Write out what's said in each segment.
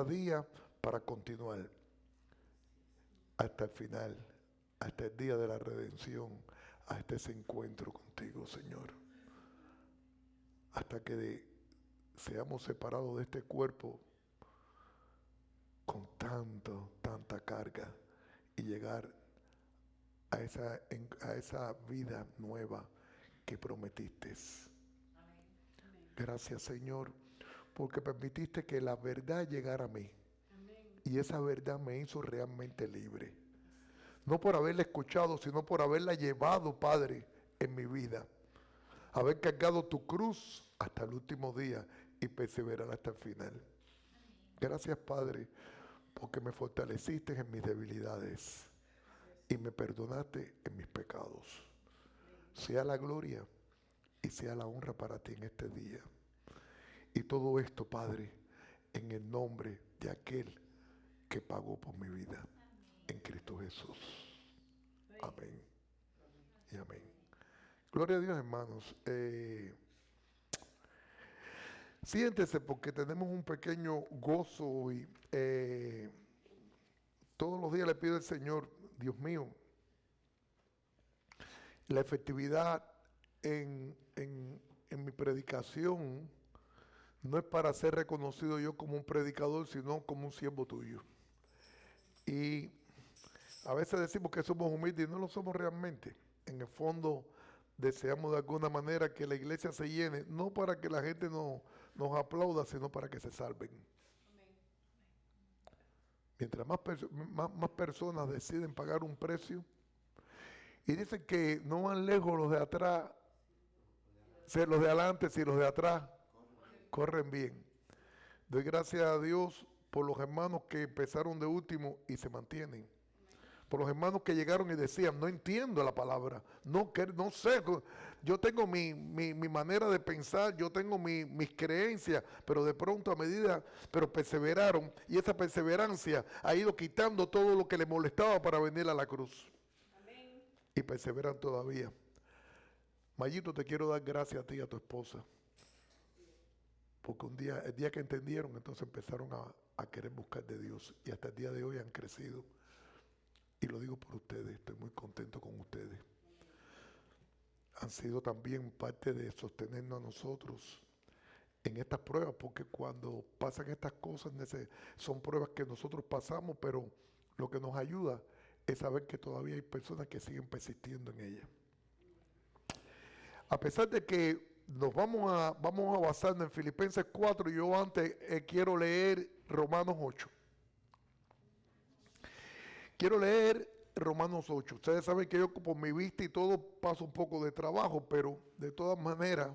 día para continuar hasta el final, hasta el día de la redención, hasta ese encuentro contigo, Señor. Hasta que seamos separados de este cuerpo con tanta carga y llegar a esa vida nueva que prometiste. Gracias, Señor, porque permitiste que la verdad llegara a mí. Y esa verdad me hizo realmente libre. No por haberla escuchado, sino por haberla llevado, Padre, en mi vida. Haber cargado tu cruz hasta el último día y perseverar hasta el final. Gracias, Padre, porque me fortaleciste en mis debilidades y me perdonaste en mis pecados. Sea la gloria y sea la honra para ti en este día. Y todo esto, Padre, en el nombre de aquel que pagó por mi vida, en Cristo Jesús. Amén y amén. Gloria a Dios, hermanos. Siéntese porque tenemos un pequeño gozo hoy. Todos los días le pido al Señor, Dios mío, la efectividad en mi predicación no es para ser reconocido yo como un predicador, sino como un siervo tuyo. Y a veces decimos que somos humildes y no lo somos realmente. En el fondo deseamos de alguna manera que la iglesia se llene, no para que la gente nos aplauda, sino para que se salven. Mientras más personas deciden pagar un precio, y dicen que no van lejos los de atrás, los de adelante, si los de atrás corren bien. Doy gracias a Dios por los hermanos que empezaron de último y se mantienen. Por los hermanos que llegaron y decían, no entiendo la palabra, no sé, yo tengo mi manera de pensar, yo tengo mis creencias, pero de pronto pero perseveraron, y esa perseverancia ha ido quitando todo lo que le molestaba para venir a la cruz. Amén. Y perseveran todavía. Mayito, te quiero dar gracias a ti y a tu esposa, porque el día que entendieron, entonces empezaron a querer buscar de Dios, y hasta el día de hoy han crecido. Y lo digo por ustedes, estoy muy contento con ustedes. Han sido también parte de sostenernos a nosotros en estas pruebas, porque cuando pasan estas cosas son pruebas que nosotros pasamos, pero lo que nos ayuda es saber que todavía hay personas que siguen persistiendo en ellas. A pesar de que vamos a basarnos en Filipenses 4, yo antes quiero leer Romanos 8. Quiero leer Romanos 8. Ustedes saben que yo por mi vista y todo paso un poco de trabajo, pero de todas maneras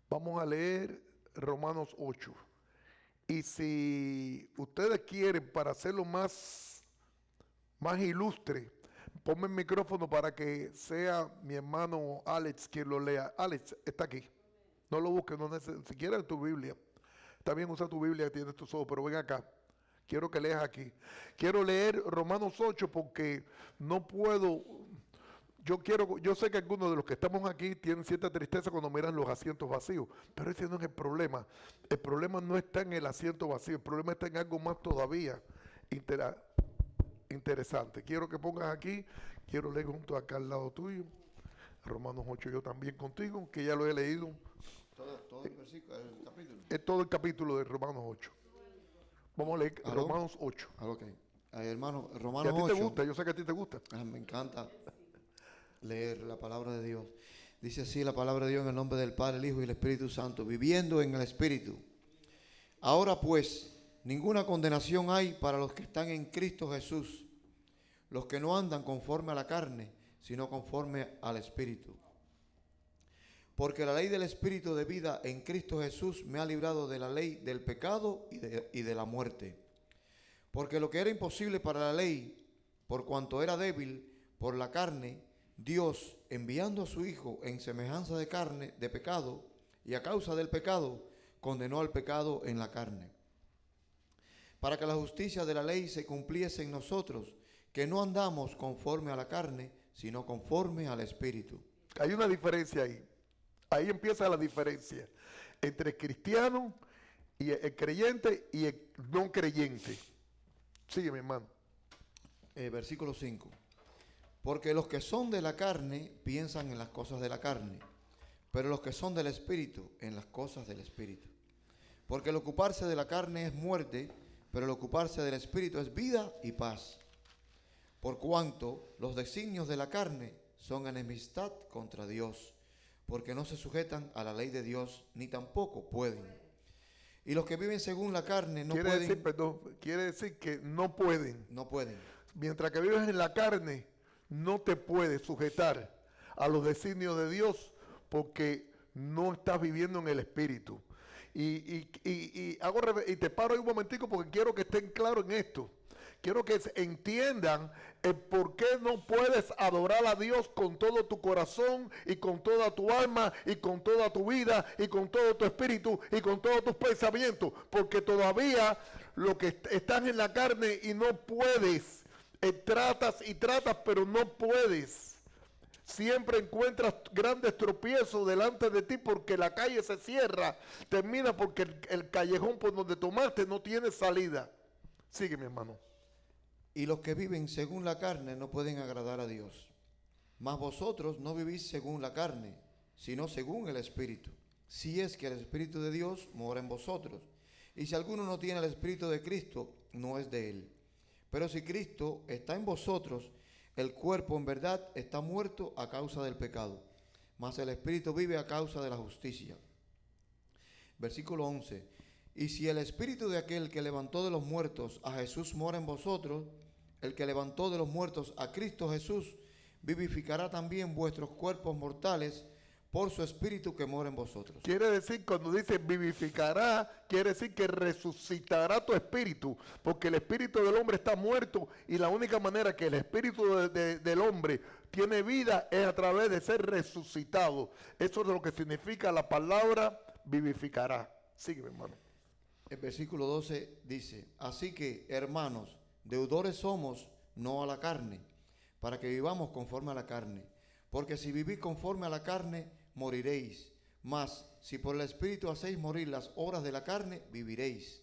vamos a leer Romanos 8. Y si ustedes quieren, para hacerlo más ilustre, ponme el micrófono para que sea mi hermano Alex quien lo lea. Alex, está aquí. No lo busques, si quieres tu Biblia. Está bien, usa tu Biblia, tienes tus ojos, pero ven acá. Quiero que leas aquí. Quiero leer Romanos 8 porque no puedo. Yo sé que algunos de los que estamos aquí tienen cierta tristeza cuando miran los asientos vacíos, pero ese no es el problema. El problema no está en el asiento vacío, el problema está en algo más todavía interesante. Quiero que pongas aquí, quiero leer junto acá al lado tuyo, Romanos 8 yo también contigo, que ya lo he leído. Todo el versículo, el capítulo. Es todo el capítulo de Romanos 8. Vamos a leer Romanos 8. Okay. Hermano, ¿Y Romanos a ti 8. te gusta? Yo sé que a ti te gusta. Me encanta leer la palabra de Dios. Dice así la palabra de Dios en el nombre del Padre, el Hijo y el Espíritu Santo, viviendo en el Espíritu. Ahora pues, ninguna condenación hay para los que están en Cristo Jesús, los que no andan conforme a la carne, sino conforme al Espíritu. Porque la ley del Espíritu de vida en Cristo Jesús me ha librado de la ley del pecado y de la muerte. Porque lo que era imposible para la ley, por cuanto era débil por la carne, Dios, enviando a su Hijo en semejanza de carne, de pecado, y a causa del pecado, condenó al pecado en la carne. Para que la justicia de la ley se cumpliese en nosotros, que no andamos conforme a la carne, sino conforme al Espíritu. Hay una diferencia ahí. Ahí empieza la diferencia entre cristiano Y el creyente y el no creyente. Sigue, mi hermano. Versículo 5. Porque los que son de la carne piensan en las cosas de la carne, pero los que son del Espíritu en las cosas del Espíritu. Porque el ocuparse de la carne es muerte, pero el ocuparse del Espíritu es vida y paz. Por cuanto los designios de la carne son enemistad contra Dios, porque no se sujetan a la ley de Dios, ni tampoco pueden. Y los que viven según la carne no pueden. Quiere decir que no pueden. No pueden. Mientras que vives en la carne, no te puedes sujetar a los designios de Dios porque no estás viviendo en el Espíritu. Y te paro ahí un momentico porque quiero que estén claros en esto. Quiero que entiendan el por qué no puedes adorar a Dios con todo tu corazón y con toda tu alma y con toda tu vida y con todo tu espíritu y con todos tus pensamientos. Porque todavía lo que estás en la carne y no puedes. Tratas y tratas, pero no puedes. Siempre encuentras grandes tropiezos delante de ti porque la calle se cierra. Termina porque el callejón por donde tomaste no tiene salida. Sigue, mi hermano. Y los que viven según la carne no pueden agradar a Dios. Mas vosotros no vivís según la carne, sino según el Espíritu. Si es que el Espíritu de Dios mora en vosotros. Y si alguno no tiene el Espíritu de Cristo, no es de él. Pero si Cristo está en vosotros, el cuerpo en verdad está muerto a causa del pecado, mas el Espíritu vive a causa de la justicia. Versículo 11. Y si el Espíritu de aquel que levantó de los muertos a Jesús mora en vosotros, el que levantó de los muertos a Cristo Jesús, vivificará también vuestros cuerpos mortales por su Espíritu que mora en vosotros. Quiere decir, cuando dice vivificará, quiere decir que resucitará tu espíritu, porque el espíritu del hombre está muerto y la única manera que el espíritu del hombre tiene vida es a través de ser resucitado. Eso es lo que significa la palabra vivificará. Sigue, hermano. El versículo 12 dice, así que, hermanos, deudores somos, no a la carne, para que vivamos conforme a la carne. Porque si vivís conforme a la carne, moriréis. Mas, si por el Espíritu hacéis morir las obras de la carne, viviréis.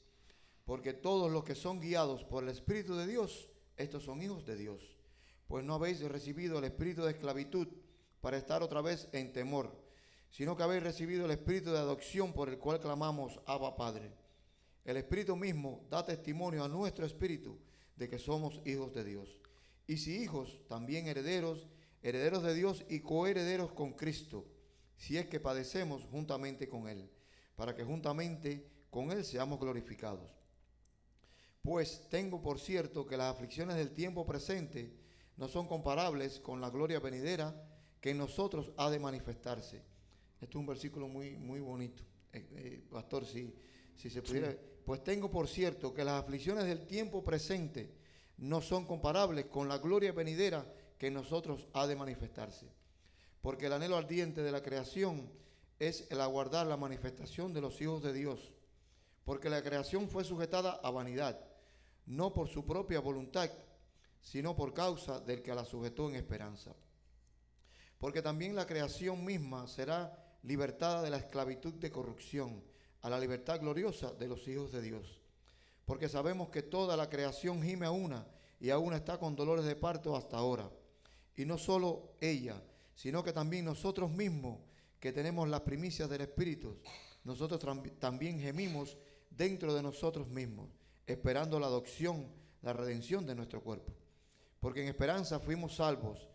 Porque todos los que son guiados por el Espíritu de Dios, estos son hijos de Dios. Pues no habéis recibido el espíritu de esclavitud para estar otra vez en temor, sino que habéis recibido el espíritu de adopción por el cual clamamos, Abba, Padre. El Espíritu mismo da testimonio a nuestro espíritu de que somos hijos de Dios. Y si hijos, también herederos, herederos de Dios y coherederos con Cristo, si es que padecemos juntamente con Él, para que juntamente con Él seamos glorificados. Pues tengo por cierto que las aflicciones del tiempo presente no son comparables con la gloria venidera que en nosotros ha de manifestarse. Este es un versículo muy, muy bonito. Pastor, si se pudiera... Sí. Pues tengo por cierto que las aflicciones del tiempo presente no son comparables con la gloria venidera que en nosotros ha de manifestarse. Porque el anhelo ardiente de la creación es el aguardar la manifestación de los hijos de Dios. Porque la creación fue sujetada a vanidad, no por su propia voluntad, sino por causa del que la sujetó en esperanza. Porque también la creación misma será libertada de la esclavitud de corrupción a la libertad gloriosa de los hijos de Dios. Porque sabemos que toda la creación gime a una y aún está con dolores de parto hasta ahora. Y no solo ella, sino que también nosotros mismos, que tenemos las primicias del Espíritu, nosotros también gemimos dentro de nosotros mismos, esperando la adopción, la redención de nuestro cuerpo. Porque en esperanza fuimos salvos,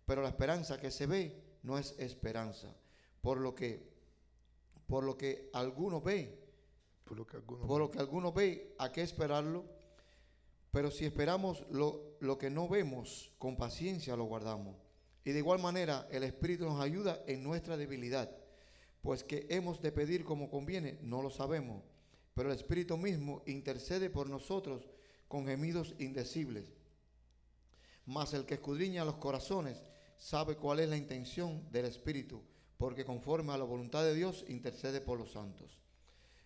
pero la esperanza que se ve no es esperanza. Por lo que alguno ve, ¿a qué esperarlo? Pero si esperamos lo que no vemos, con paciencia lo guardamos. Y de igual manera el Espíritu nos ayuda en nuestra debilidad, pues que hemos de pedir como conviene, no lo sabemos. Pero el Espíritu mismo intercede por nosotros con gemidos indecibles. Mas el que escudriña los corazones sabe cuál es la intención del Espíritu, porque conforme a la voluntad de Dios intercede por los santos.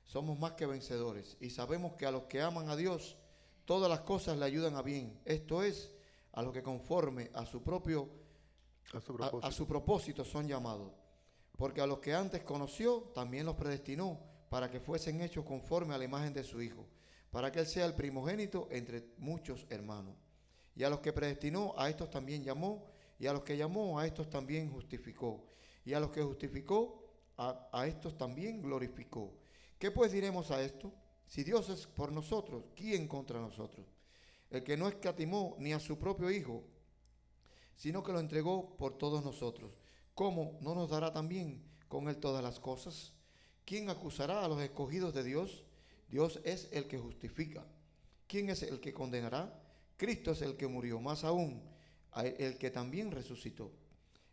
Somos más que vencedores y sabemos que a los que aman a Dios, todas las cosas le ayudan a bien. Esto es, a los que conforme a su propósito son llamados. Porque a los que antes conoció, también los predestinó para que fuesen hechos conforme a la imagen de su Hijo, para que Él sea el primogénito entre muchos hermanos. Y a los que predestinó, a estos también llamó, y a los que llamó, a estos también justificó, y a los que justificó, a estos también glorificó. ¿Qué pues diremos a esto? Si Dios es por nosotros, ¿quién contra nosotros? El que no escatimó ni a su propio Hijo, sino que lo entregó por todos nosotros, ¿cómo no nos dará también con Él todas las cosas? ¿Quién acusará a los escogidos de Dios? Dios es el que justifica. ¿Quién es el que condenará? Cristo es el que murió, más aún, el que también resucitó,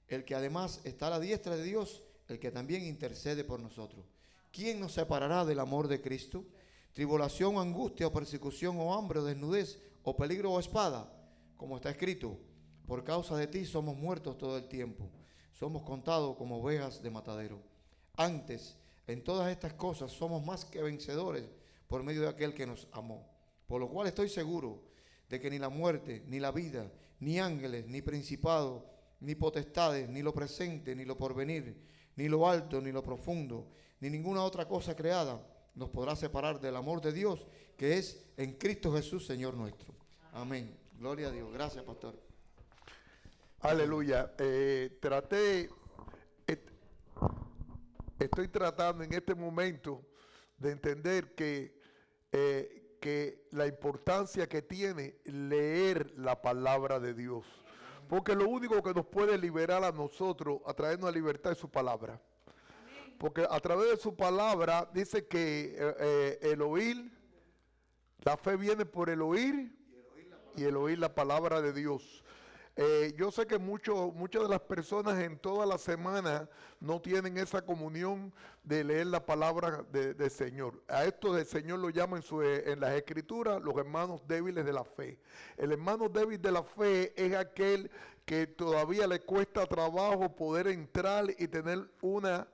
el que además está a la diestra de Dios, el que también intercede por nosotros. ¿Quién nos separará del amor de Cristo? Tribulación, angustia, o persecución, o hambre, o desnudez, o peligro, o espada, como está escrito: por causa de ti somos muertos todo el tiempo, somos contados como ovejas de matadero. Antes, en todas estas cosas somos más que vencedores por medio de aquel que nos amó. Por lo cual estoy seguro de que ni la muerte, ni la vida, ni ángeles, ni principados, ni potestades, ni lo presente, ni lo porvenir, ni lo alto, ni lo profundo, ni ninguna otra cosa creada nos podrá separar del amor de Dios que es en Cristo Jesús, Señor nuestro. Amén. Gloria a Dios. Gracias, pastor. Aleluya. Estoy tratando en este momento de entender que la importancia que tiene leer la palabra de Dios. Porque lo único que nos puede liberar a nosotros, a traernos a libertad, es su palabra. Porque a través de su palabra dice que el oír, la fe viene por el oír y el oír la palabra de Dios. Yo sé que muchas de las personas en toda la semana no tienen esa comunión de leer la palabra del Señor. A esto del Señor lo llaman en las Escrituras los hermanos débiles de la fe. El hermano débil de la fe es aquel que todavía le cuesta trabajo poder entrar y tener una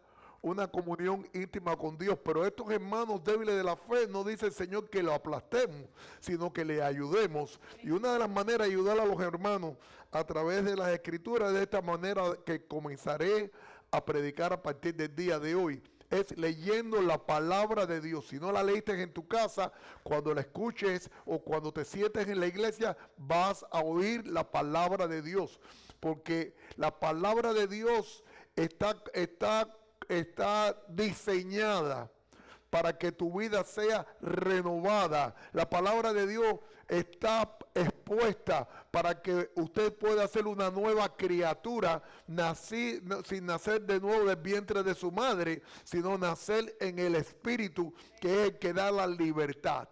comunión íntima con Dios. Pero estos hermanos débiles de la fe no dice el Señor que lo aplastemos, sino que le ayudemos. Y una de las maneras de ayudar a los hermanos a través de las Escrituras, de esta manera que comenzaré a predicar a partir del día de hoy, es leyendo la palabra de Dios. Si no la leíste en tu casa, cuando la escuches o cuando te sientes en la iglesia, vas a oír la palabra de Dios. Porque la palabra de Dios está diseñada para que tu vida sea renovada. La palabra de Dios está expuesta para que usted pueda ser una nueva criatura, sin nacer de nuevo del vientre de su madre, sino nacer en el Espíritu, que es el que da la libertad.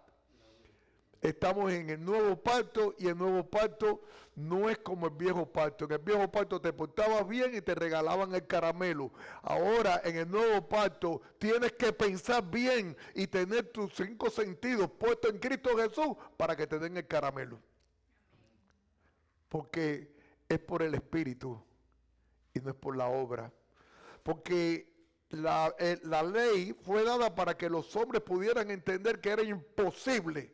Estamos en el nuevo pacto y el nuevo pacto no es como el viejo pacto. En el viejo pacto te portabas bien y te regalaban el caramelo. Ahora en el nuevo pacto tienes que pensar bien y tener tus 5 sentidos puestos en Cristo Jesús para que te den el caramelo. Porque es por el Espíritu y no es por la obra. Porque la ley fue dada para que los hombres pudieran entender que era imposible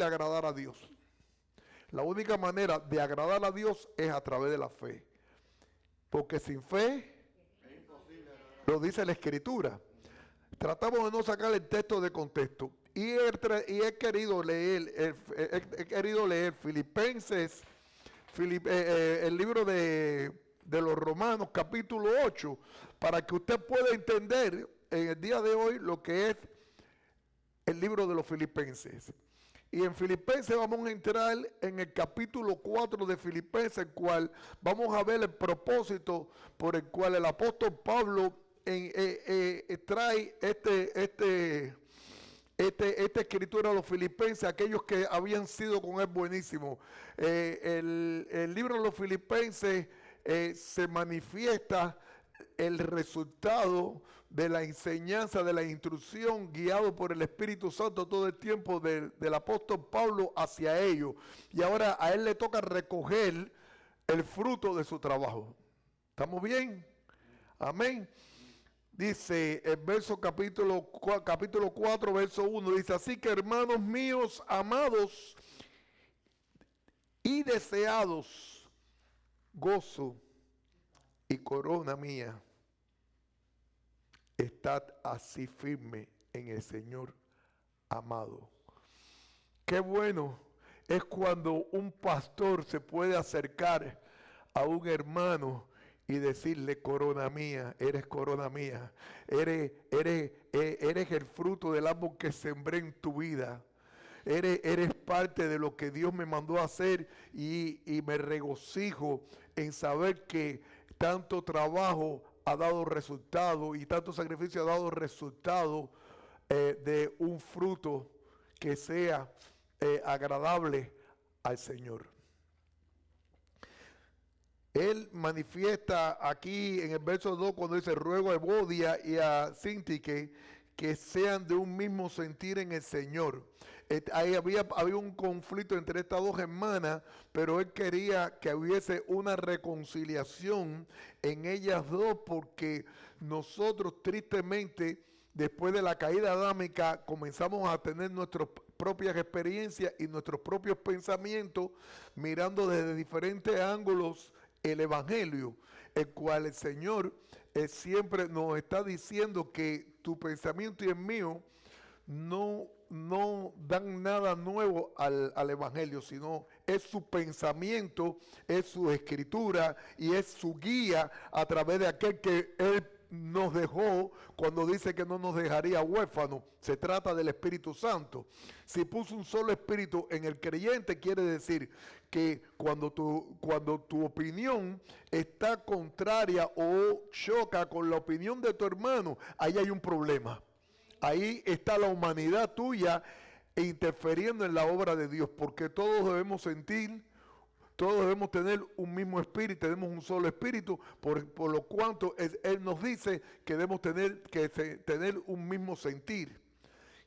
agradar a Dios. La única manera de agradar a Dios es a través de la fe. Porque sin fe, lo dice la Escritura. Tratamos de no sacar el texto de contexto. Y he querido leer Filipenses, el libro de los Romanos, capítulo 8, para que usted pueda entender en el día de hoy lo que es el libro de los Filipenses. Y en Filipenses vamos a entrar en el capítulo 4 de Filipenses, el cual vamos a ver el propósito por el cual el apóstol Pablo trae esta escritura a los Filipenses, aquellos que habían sido con él buenísimos. El libro de los Filipenses se manifiesta el resultado de la enseñanza, de la instrucción, guiado por el Espíritu Santo todo el tiempo del apóstol Pablo hacia ellos. Y ahora a él le toca recoger el fruto de su trabajo. ¿Estamos bien? Amén. Dice el capítulo 4, verso 1, dice: así que, hermanos míos amados y deseados, gozo y corona mía, Estad así firme en el Señor, amado. Qué bueno es cuando un pastor se puede acercar a un hermano y decirle: corona mía, eres el fruto del árbol que sembré en tu vida. Eres parte de lo que Dios me mandó a hacer, y me regocijo en saber que tanto trabajo ha dado resultado y tanto sacrificio ha dado resultado de un fruto que sea agradable al Señor. Él manifiesta aquí en el verso 2 cuando dice: ruego a Evodia y a Síntique que sean de un mismo sentir en el Señor. Ahí había un conflicto entre estas dos hermanas, pero él quería que hubiese una reconciliación en ellas dos, porque nosotros tristemente, después de la caída adámica, comenzamos a tener nuestras propias experiencias y nuestros propios pensamientos, mirando desde diferentes ángulos el Evangelio, el cual el Señor siempre nos está diciendo que tu pensamiento y el mío no dan nada nuevo al Evangelio, sino es su pensamiento, es su escritura y es su guía a través de aquel que Él nos dejó cuando dice que no nos dejaría huérfanos. Se trata del Espíritu Santo. Si puso un solo espíritu en el creyente, quiere decir que cuando tu opinión está contraria o choca con la opinión de tu hermano, ahí hay un problema. Ahí está la humanidad tuya interfiriendo en la obra de Dios, porque todos debemos sentir, todos debemos tener un mismo espíritu, tenemos un solo espíritu, por lo cuanto Él nos dice que debemos tener un mismo sentir,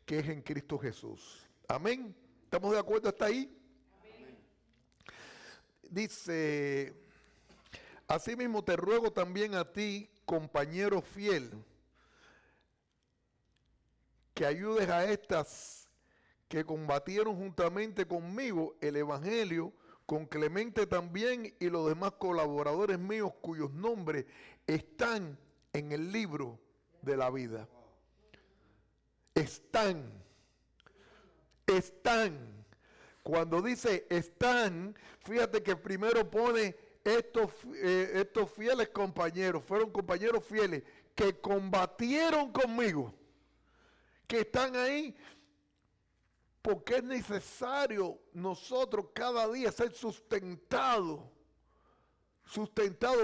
que es en Cristo Jesús. Amén. ¿Estamos de acuerdo hasta ahí? Amén. Dice: asimismo te ruego también a ti, compañero fiel, que ayudes a estas que combatieron juntamente conmigo el Evangelio, con Clemente también y los demás colaboradores míos cuyos nombres están en el libro de la vida. Están. Cuando dice están, fíjate que primero pone estos fieles compañeros, fueron compañeros fieles que combatieron conmigo, que están ahí, porque es necesario nosotros cada día ser sustentado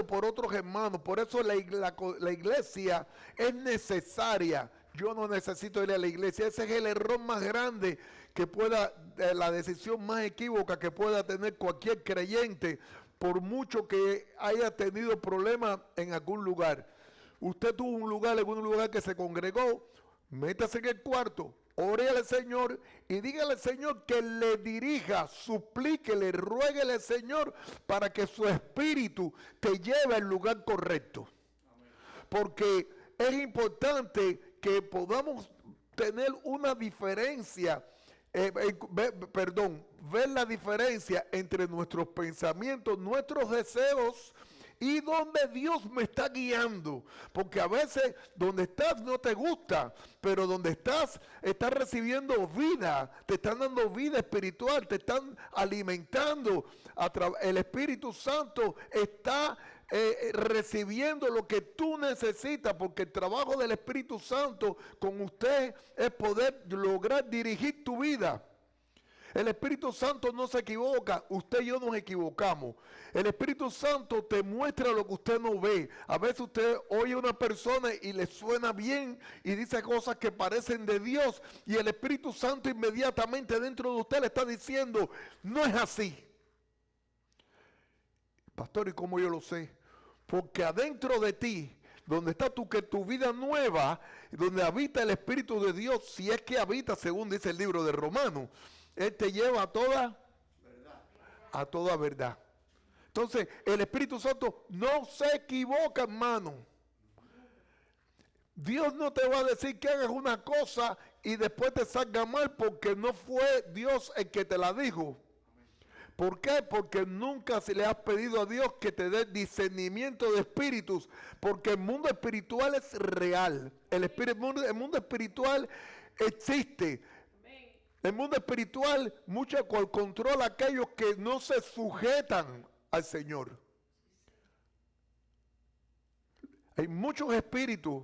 por otros hermanos. Por eso la iglesia es necesaria. Yo no necesito ir a la iglesia. Ese es el error más grande que la decisión más equívoca que pueda tener cualquier creyente, por mucho que haya tenido problemas en algún lugar. Usted tuvo un lugar, en un lugar que se congregó, métase en el cuarto, ore al Señor y dígale al Señor que le dirija, suplíquele, ruéguele al Señor para que su espíritu te lleve al lugar correcto. Porque es importante que podamos tener una diferencia, ver la diferencia entre nuestros pensamientos, nuestros deseos y donde Dios me está guiando. Porque a veces donde estás no te gusta, pero donde estás recibiendo vida, te están dando vida espiritual, te están alimentando. El Espíritu Santo está recibiendo lo que tú necesitas, porque el trabajo del Espíritu Santo con usted es poder lograr dirigir tu vida. El Espíritu Santo no se equivoca, usted y yo nos equivocamos. El Espíritu Santo te muestra lo que usted no ve. A veces usted oye a una persona y le suena bien y dice cosas que parecen de Dios, y el Espíritu Santo inmediatamente dentro de usted le está diciendo: no es así. Pastor, ¿y cómo yo lo sé? Porque adentro de ti, donde está tu vida nueva, donde habita el Espíritu de Dios, si es que habita, según dice el libro de Romanos, Él te lleva a toda verdad. Entonces, el Espíritu Santo no se equivoca, hermano. Dios no te va a decir que hagas una cosa y después te salga mal, porque no fue Dios el que te la dijo. ¿Por qué? Porque nunca se le has pedido a Dios que te dé discernimiento de espíritus, porque el mundo espiritual es real. El mundo espiritual existe. El mundo espiritual mucho controla a aquellos que no se sujetan al Señor. Hay muchos espíritus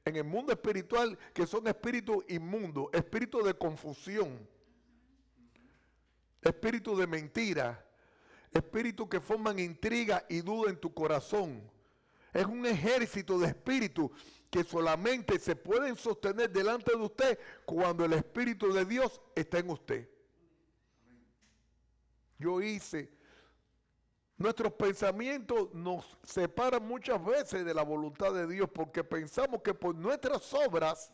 en el mundo espiritual que son espíritus inmundos, espíritus de confusión, espíritus de mentira, espíritus que forman intriga y duda en tu corazón. Es un ejército de espíritus que solamente se pueden sostener delante de usted cuando el Espíritu de Dios está en usted. Nuestros pensamientos nos separan muchas veces de la voluntad de Dios porque pensamos que por nuestras obras,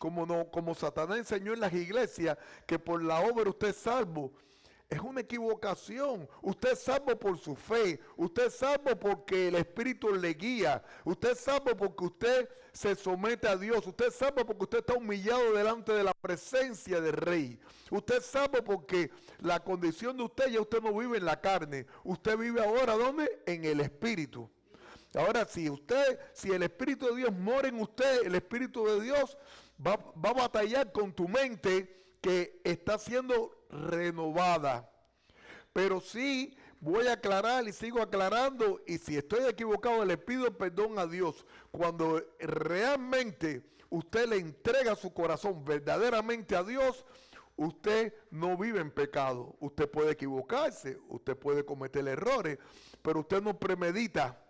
como Satanás enseñó en las iglesias, que por la obra usted es salvo. Es una equivocación. Usted es salvo por su fe. Usted es salvo porque el Espíritu le guía. Usted es salvo porque usted se somete a Dios. Usted es salvo porque usted está humillado delante de la presencia del Rey. Usted es salvo porque la condición de usted, ya usted no vive en la carne. Usted vive ahora, ¿dónde? En el Espíritu. Ahora, si el Espíritu de Dios mora en usted, el Espíritu de Dios va a batallar con tu mente que está siendo renovada. Pero sí voy a aclarar y sigo aclarando, y si estoy equivocado le pido perdón a Dios. Cuando realmente usted le entrega su corazón verdaderamente a Dios, usted no vive en pecado. Usted puede equivocarse, usted puede cometer errores, pero usted no premedita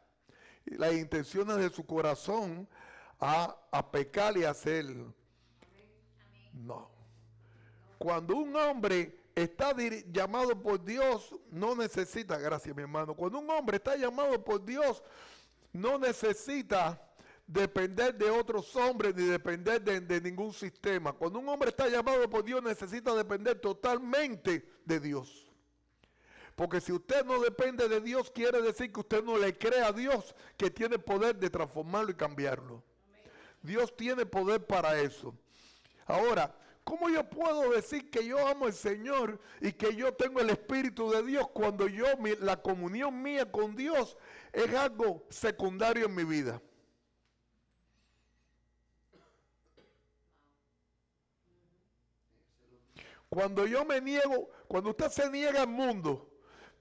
las intenciones de su corazón a pecar y a hacer. No. Cuando un hombre está llamado por Dios, no necesita, gracias mi hermano, cuando un hombre está llamado por Dios, no necesita depender de otros hombres ni depender de ningún sistema. Cuando un hombre está llamado por Dios, necesita depender totalmente de Dios. Porque si usted no depende de Dios, quiere decir que usted no le cree a Dios que tiene poder de transformarlo y cambiarlo. Dios tiene poder para eso. Ahora, ¿cómo yo puedo decir que yo amo al Señor y que yo tengo el Espíritu de Dios cuando la comunión mía con Dios es algo secundario en mi vida? Cuando yo me niego, cuando usted se niega al mundo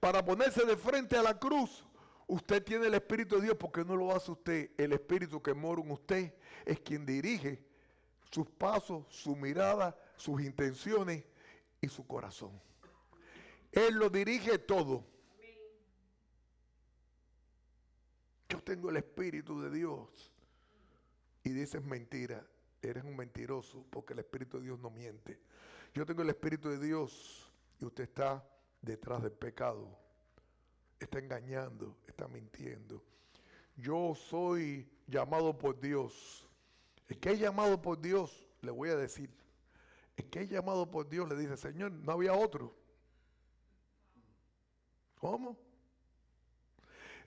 para ponerse de frente a la cruz, usted tiene el Espíritu de Dios porque no lo hace usted. El Espíritu que mora en usted es quien dirige sus pasos, su mirada, sus intenciones y su corazón. Él lo dirige todo. Yo tengo el Espíritu de Dios. Y dices mentira, eres un mentiroso porque el Espíritu de Dios no miente. Yo tengo el Espíritu de Dios y usted está detrás del pecado. Está engañando, está mintiendo. Yo soy llamado por Dios. El que es llamado por Dios, le voy a decir, el que es llamado por Dios le dice, Señor, no había otro. ¿Cómo?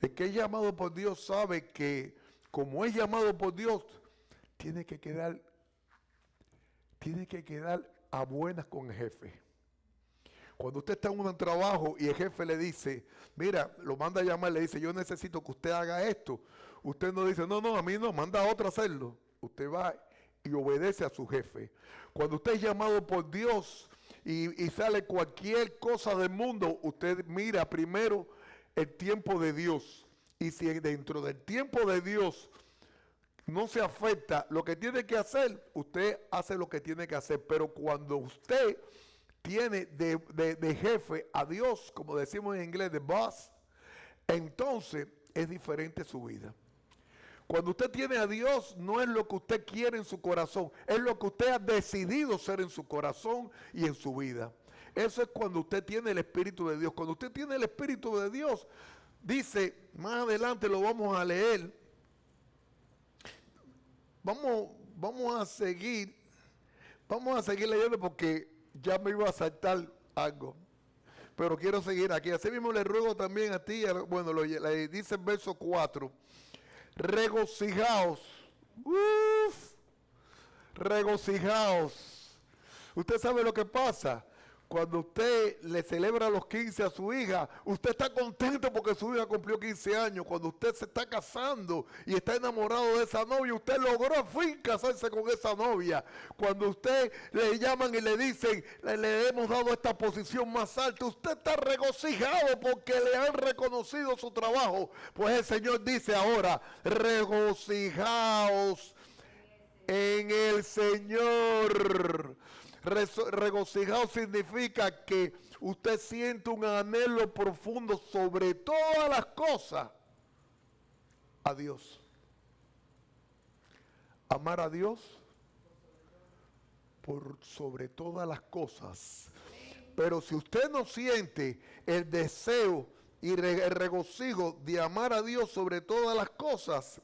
El que es llamado por Dios sabe que como es llamado por Dios, tiene que quedar a buenas con el jefe. Cuando usted está en un trabajo y el jefe le dice, mira, lo manda a llamar, le dice, yo necesito que usted haga esto. Usted no dice, no, a mí no, manda a otro a hacerlo. Usted va y obedece a su jefe. Cuando usted es llamado por Dios y sale cualquier cosa del mundo, usted mira primero el tiempo de Dios. Y si dentro del tiempo de Dios no se afecta lo que tiene que hacer, usted hace lo que tiene que hacer. Pero cuando usted tiene de jefe a Dios, como decimos en inglés, de boss, entonces es diferente su vida. Cuando usted tiene a Dios, no es lo que usted quiere en su corazón, es lo que usted ha decidido ser en su corazón y en su vida. Eso es cuando usted tiene el Espíritu de Dios. Cuando usted tiene el Espíritu de Dios, dice, más adelante lo vamos a leer. Vamos a seguir leyendo porque ya me iba a saltar algo. Pero quiero seguir aquí. Así mismo le ruego también a ti, bueno, dice el verso 4. Regocijaos. Regocijaos. Usted sabe lo que pasa. Cuando usted le celebra los 15 a su hija, usted está contento porque su hija cumplió 15 años. Cuando usted se está casando y está enamorado de esa novia, usted logró al fin casarse con esa novia. Cuando usted le llaman y le dicen, le hemos dado esta posición más alta, usted está regocijado porque le han reconocido su trabajo. Pues el Señor dice ahora, regocijaos en el Señor. Regocijado significa que usted siente un anhelo profundo sobre todas las cosas a Dios. Amar a Dios por sobre todas las cosas. Pero si usted no siente el deseo y el regocijo de amar a Dios sobre todas las cosas,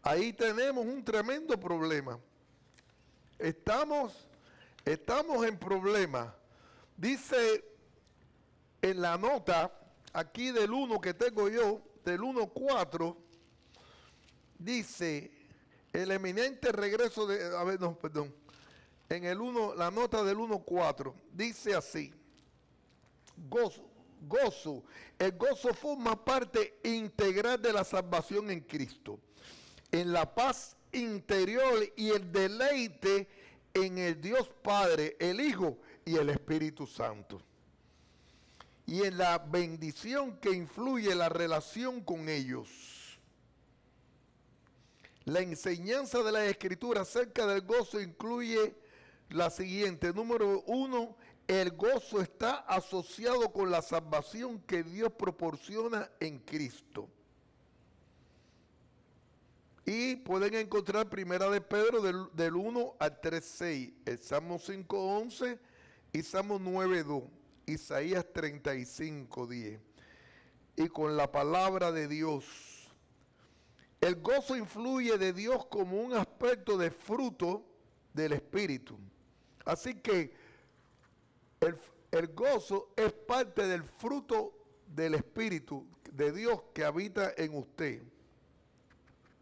ahí tenemos un tremendo problema. Estamos en problema. Dice en la nota, aquí del 1 que tengo yo, del 1:4, dice, el eminente regreso de, en el 1, la nota del 1:4, dice así, gozo. El gozo forma parte integral de la salvación en Cristo, en la paz interior y el deleite en el Dios Padre, el Hijo y el Espíritu Santo. Y en la bendición que influye la relación con ellos. La enseñanza de la Escritura acerca del gozo incluye la siguiente. Número 1, el gozo está asociado con la salvación que Dios proporciona en Cristo. Y pueden encontrar Primera de Pedro del 1 al 3:6, el Salmo 5:11 y Salmo 9:2, Isaías 35:10. Y con la palabra de Dios. El gozo influye de Dios como un aspecto de fruto del Espíritu. Así que el gozo es parte del fruto del Espíritu de Dios que habita en usted.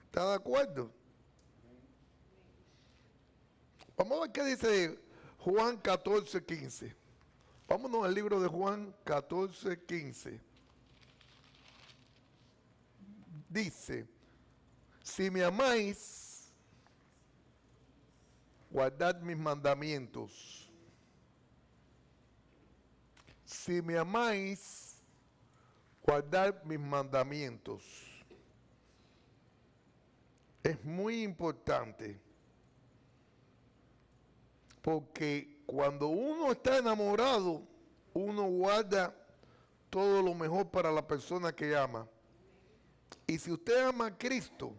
¿Está de acuerdo? Vamos a ver qué dice Juan 14:15. Vámonos al libro de Juan 14:15. Dice, si me amáis, guardad mis mandamientos. Si me amáis, guardad mis mandamientos. Es muy importante, porque cuando uno está enamorado, uno guarda todo lo mejor para la persona que ama. Y si usted ama a Cristo,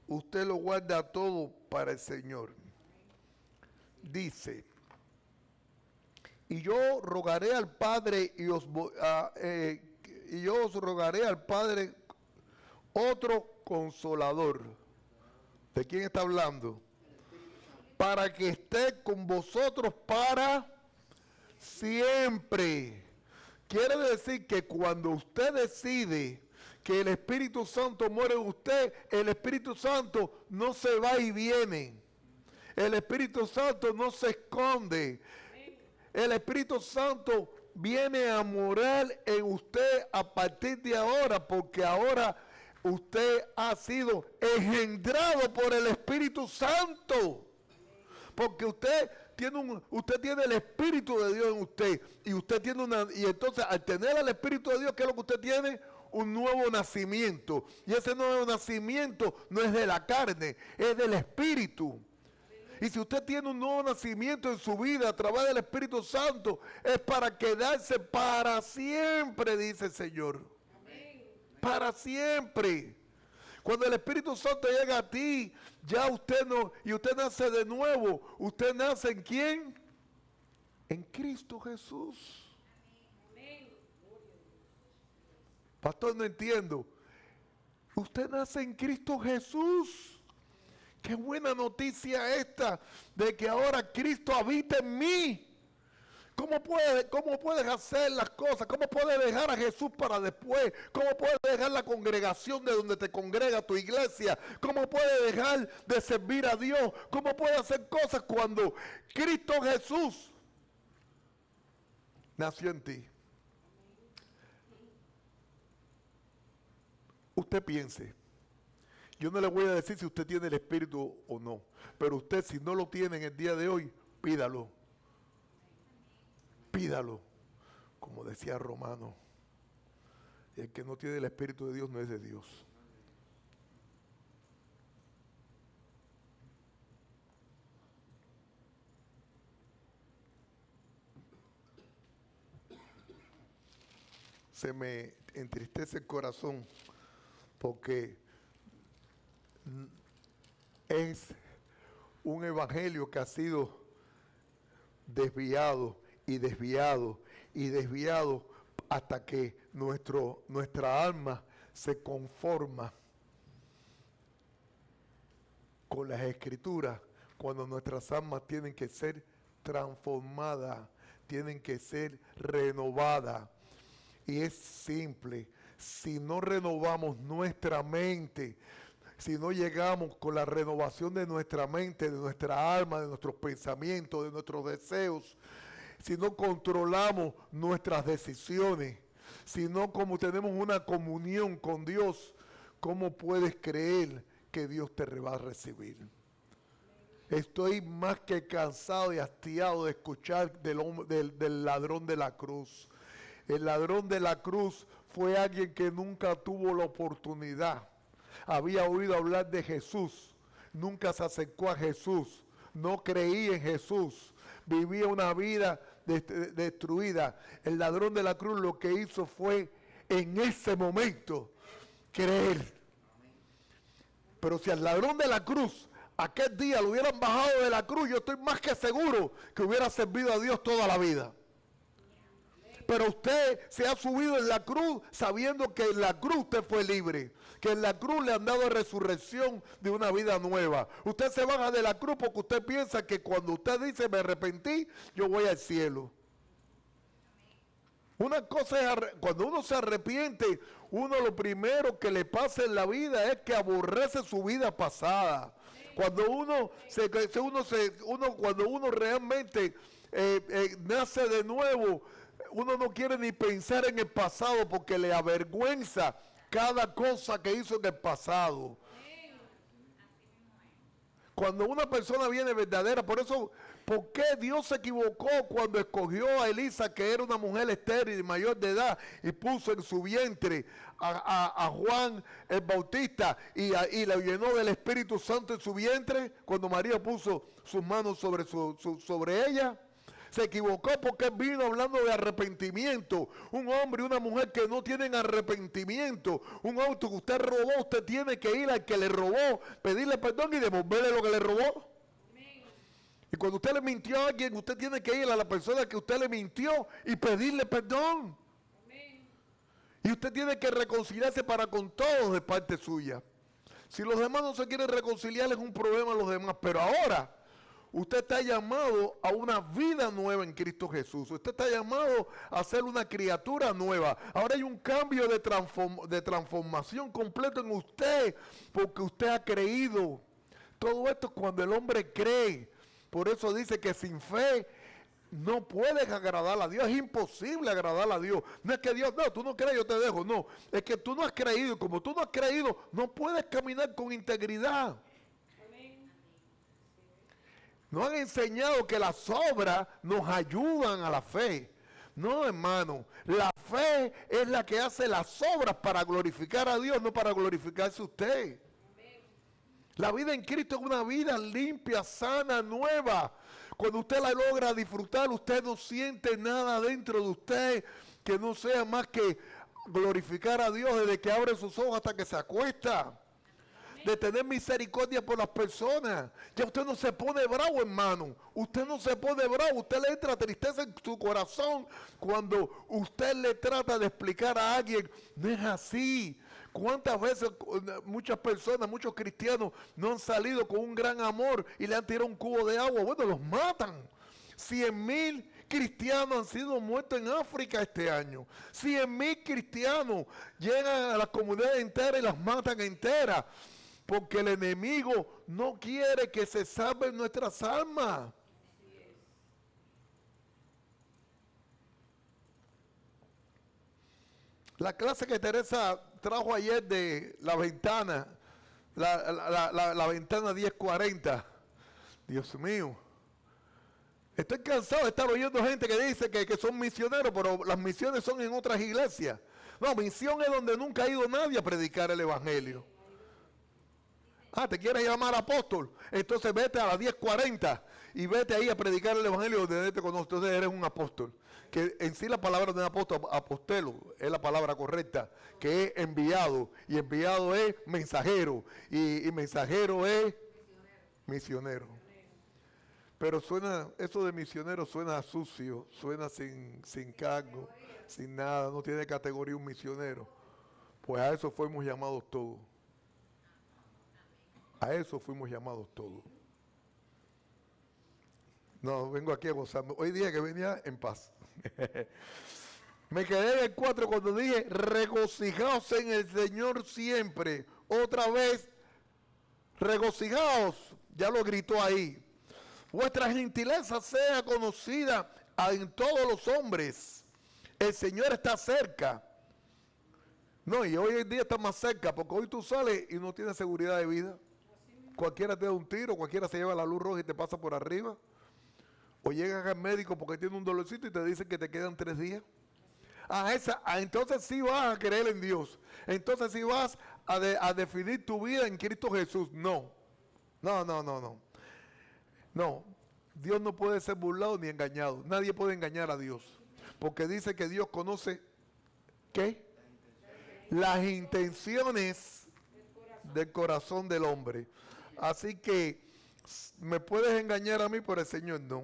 usted lo guarda todo para el Señor. Dice, y yo rogaré al Padre y yo os rogaré al Padre otro consolador. ¿De quién está hablando? Para que esté con vosotros para siempre. Quiere decir que cuando usted decide que el Espíritu Santo muere en usted, el Espíritu Santo no se va y viene. El Espíritu Santo no se esconde. El Espíritu Santo viene a morar en usted a partir de ahora, porque ahora usted ha sido engendrado por el Espíritu Santo. Porque usted tiene el Espíritu de Dios en usted. Y entonces al tener el Espíritu de Dios, ¿qué es lo que usted tiene? Un nuevo nacimiento. Y ese nuevo nacimiento no es de la carne, es del Espíritu. Y si usted tiene un nuevo nacimiento en su vida a través del Espíritu Santo, es para quedarse para siempre, dice el Señor. Para siempre. Cuando el Espíritu Santo llega a ti, ya usted no, y usted nace de nuevo. ¿Usted nace en quién? En Cristo Jesús. Pastor, no entiendo. Usted nace en Cristo Jesús. Qué buena noticia esta de que ahora Cristo habita en mí. ¿Cómo puedes hacer las cosas? ¿Cómo puedes dejar a Jesús para después? ¿Cómo puedes dejar la congregación de donde te congrega tu iglesia? ¿Cómo puedes dejar de servir a Dios? ¿Cómo puedes hacer cosas cuando Cristo Jesús nació en ti. Usted piense. Yo no le voy a decir si usted tiene el Espíritu o no, pero usted, si no lo tiene en el día de hoy, pídalo. Pídalo. Como decía Romano, el que no tiene el Espíritu de Dios no es de Dios. Se me entristece el corazón porque es un evangelio que ha sido desviado y desviado y desviado hasta que nuestra alma se conforma con las escrituras, cuando nuestras almas tienen que ser transformadas, tienen que ser renovadas. Y es simple, si no renovamos nuestra mente, si no llegamos con la renovación de nuestra mente, de nuestra alma, de nuestros pensamientos, de nuestros deseos, si no controlamos nuestras decisiones, si no como tenemos una comunión con Dios, ¿cómo puedes creer que Dios te va a recibir? Estoy más que cansado y hastiado de escuchar del ladrón de la cruz. El ladrón de la cruz fue alguien que nunca tuvo la oportunidad. Había oído hablar de Jesús, nunca se acercó a Jesús, no creía en Jesús, vivía una vida destruida. El ladrón de la cruz lo que hizo fue en ese momento creer. Pero si al ladrón de la cruz aquel día lo hubieran bajado de la cruz, yo estoy más que seguro que hubiera servido a Dios toda la vida. Pero usted se ha subido en la cruz sabiendo que en la cruz usted fue libre, que en la cruz le han dado resurrección de una vida nueva. Usted se baja de la cruz porque usted piensa que cuando usted dice me arrepentí, yo voy al cielo. Una cosa es, cuando uno se arrepiente, uno lo primero que le pasa en la vida es que aborrece su vida pasada. Cuando cuando uno realmente nace de nuevo, uno no quiere ni pensar en el pasado porque le avergüenza cada cosa que hizo en el pasado. Cuando una persona viene verdadera, por eso, ¿por qué Dios se equivocó cuando escogió a Elisa, que era una mujer estéril y mayor de edad, y puso en su vientre a Juan el Bautista y la llenó del Espíritu Santo en su vientre, cuando María puso sus manos sobre ella? Se equivocó porque vino hablando de arrepentimiento. Un hombre y una mujer que no tienen arrepentimiento. Un auto que usted robó, usted tiene que ir al que le robó, pedirle perdón y devolverle lo que le robó. Y cuando usted le mintió a alguien, usted tiene que ir a la persona que usted le mintió y pedirle perdón. Y usted tiene que reconciliarse para con todos de parte suya. Si los demás no se quieren reconciliar, es un problema a los demás. Pero ahora usted está llamado a una vida nueva en Cristo Jesús. Usted está llamado a ser una criatura nueva. Ahora hay un cambio de transformación completo en usted, porque usted ha creído. Todo esto es cuando el hombre cree. Por eso dice que sin fe no puedes agradar a Dios. Es imposible agradar a Dios. No es que Dios, no, tú no crees, yo te dejo. No, es que tú no has creído. Como tú no has creído, no puedes caminar con integridad. Nos han enseñado que las obras nos ayudan a la fe. No, hermano, la fe es la que hace las obras para glorificar a Dios, no para glorificarse usted. La vida en Cristo es una vida limpia, sana, nueva. Cuando usted la logra disfrutar, usted no siente nada dentro de usted que no sea más que glorificar a Dios desde que abre sus ojos hasta que se acuesta. De tener misericordia por las personas. Ya usted no se pone bravo, hermano. Usted no se pone bravo. Usted le entra tristeza en su corazón cuando usted le trata de explicar a alguien. No es así. ¿Cuántas veces muchas personas, muchos cristianos no han salido con un gran amor y le han tirado un cubo de agua? Bueno, los matan. 100,000 cristianos han sido muertos en África este año. 100,000 cristianos llegan a la comunidad entera y las matan enteras. Porque el enemigo no quiere que se salven nuestras almas. La clase que Teresa trajo ayer de la ventana, la ventana 1040. Dios mío. Estoy cansado de estar oyendo gente que dice que son misioneros, pero las misiones son en otras iglesias. No, misión es donde nunca ha ido nadie a predicar el evangelio. Ah, ¿te quieres llamar apóstol? Entonces vete a las 10:40 y vete ahí a predicar el evangelio donde nadie te conoce. Entonces eres un apóstol. Que en sí la palabra de apóstol, apostelo, es la palabra correcta, que es enviado. Y enviado es mensajero. Y mensajero es misionero. Pero suena, eso de misionero suena sucio, suena sin cargo, sin nada, no tiene categoría un misionero. Pues a eso fuimos llamados todos. A eso fuimos llamados todos. No, vengo aquí a gozarme. Hoy día que venía en paz. Me quedé en el 4 cuando dije, regocijaos en el Señor siempre. Otra vez, regocijaos. Ya lo gritó ahí. Vuestra gentileza sea conocida en todos los hombres. El Señor está cerca. No, y hoy en día está más cerca, porque hoy tú sales y no tienes seguridad de vida. Cualquiera te da un tiro, cualquiera se lleva la luz roja y te pasa por arriba. O llegas al médico porque tiene un dolorcito y te dicen que te quedan 3 días. Entonces sí vas a creer en Dios. Entonces sí vas a definir tu vida en Cristo Jesús. No. No, Dios no puede ser burlado ni engañado. Nadie puede engañar a Dios. Porque dice que Dios conoce, ¿qué? Las intenciones del corazón del hombre. Así que me puedes engañar a mí, pero el Señor no.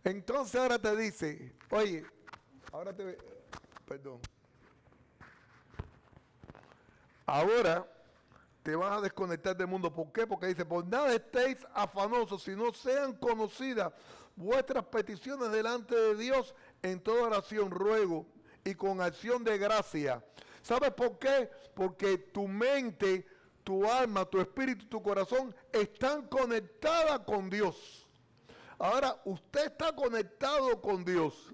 Entonces ahora te dice, oye, perdón. Ahora te vas a desconectar del mundo. ¿Por qué? Porque dice, por nada estéis afanosos, sino sean conocidas vuestras peticiones delante de Dios en toda oración, ruego y con acción de gracia. ¿Sabes por qué? Porque tu mente, tu alma, tu espíritu, tu corazón están conectadas con Dios. Ahora, usted está conectado con Dios.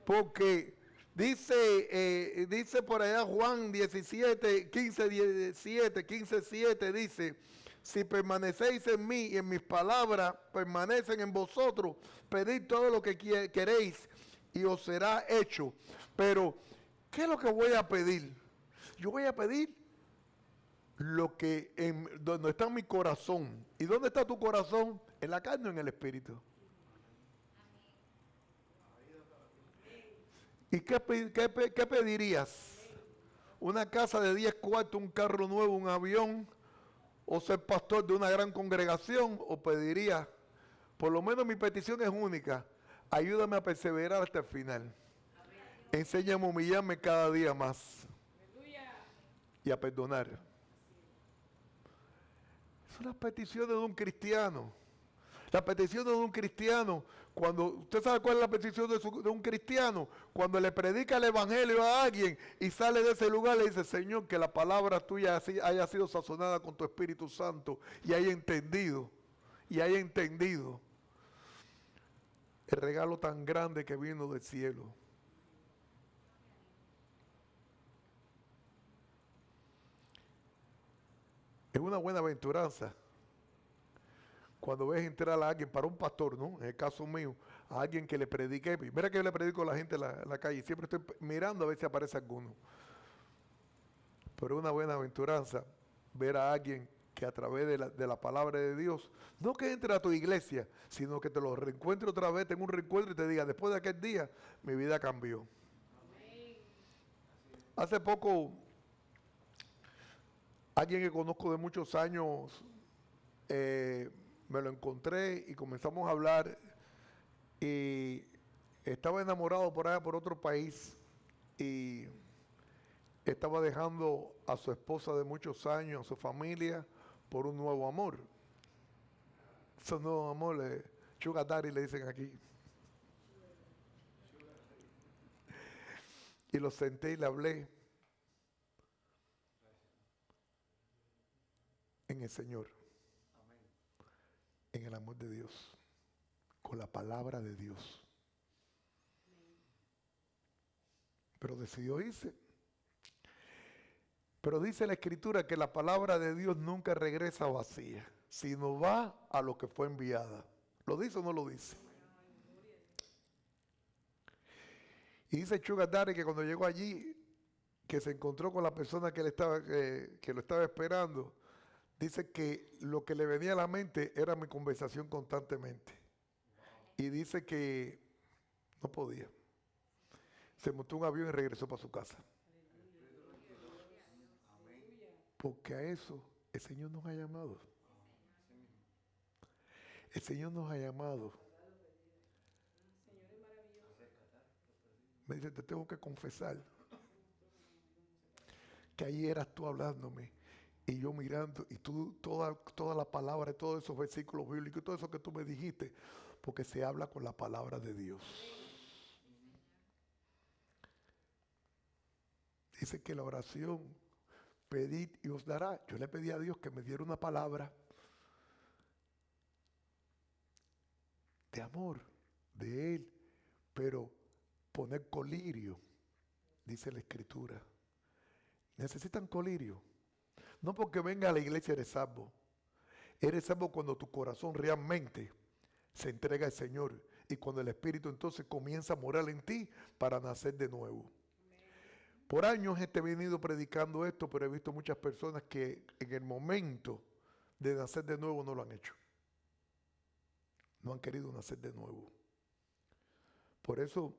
Porque dice por allá Juan 17, 15, 7, dice, si permanecéis en mí y en mis palabras permanecen en vosotros, pedid todo lo que queréis y os será hecho. Pero, ¿qué es lo que voy a pedir? Yo voy a pedir lo que donde está mi corazón. ¿Y dónde está tu corazón? ¿En la carne o en el espíritu? ¿Y qué pedirías? ¿Una casa de 10 cuartos, un carro nuevo, un avión? ¿O ser pastor de una gran congregación? ¿O pedirías, por lo menos mi petición es única, ayúdame a perseverar hasta el final? Enséñame a humillarme cada día más y a perdonar. Son las peticiones de un cristiano. La petición de un cristiano, cuando usted sabe cuál es la petición de un cristiano, cuando le predica el evangelio a alguien y sale de ese lugar, le dice, Señor, que la palabra tuya haya sido sazonada con tu Espíritu Santo y haya entendido el regalo tan grande que vino del cielo. Es una buena aventuranza cuando ves entrar a alguien, para un pastor, ¿no? En el caso mío, a alguien que le predique. Mira que yo le predico a la gente en la calle. Siempre estoy mirando a ver si aparece alguno. Pero es una buena aventuranza ver a alguien que a través de la palabra de Dios, no que entre a tu iglesia, sino que te lo reencuentre otra vez, tenga un reencuentro y te diga, después de aquel día, mi vida cambió. Hace poco, alguien que conozco de muchos años, me lo encontré y comenzamos a hablar y estaba enamorado por allá por otro país y estaba dejando a su esposa de muchos años, a su familia, por un nuevo amor. Ese nuevo amor, sugar daddy le dicen aquí. Y lo senté y le hablé en el Señor, en el amor de Dios, con la palabra de Dios. pero decidió irse. Pero dice la Escritura que la palabra de Dios nunca regresa vacía, sino va a lo que fue enviada. ¿Lo dice o no lo dice? Y dice Sugar Daddy que cuando llegó allí, que se encontró con la persona que lo estaba esperando, dice que lo que le venía a la mente era mi conversación constantemente. Y dice que no podía. Se montó un avión y regresó para su casa. Porque a eso el Señor nos ha llamado. El Señor nos ha llamado. Me dice, te tengo que confesar que ahí eras tú hablándome y yo mirando y tú toda la palabra, todos esos versículos bíblicos y todo eso que tú me dijiste, porque se habla con la palabra de Dios. Dice que la oración, pedid y os dará. Yo le pedí a Dios que me diera una palabra de amor de Él, pero poner colirio, dice la Escritura. Necesitan colirio. No porque venga a la iglesia eres salvo. Eres salvo cuando tu corazón realmente se entrega al Señor y cuando el Espíritu entonces comienza a morar en ti para nacer de nuevo. Por años he venido predicando esto, pero he visto muchas personas que en el momento de nacer de nuevo no lo han hecho. No han querido nacer de nuevo. Por eso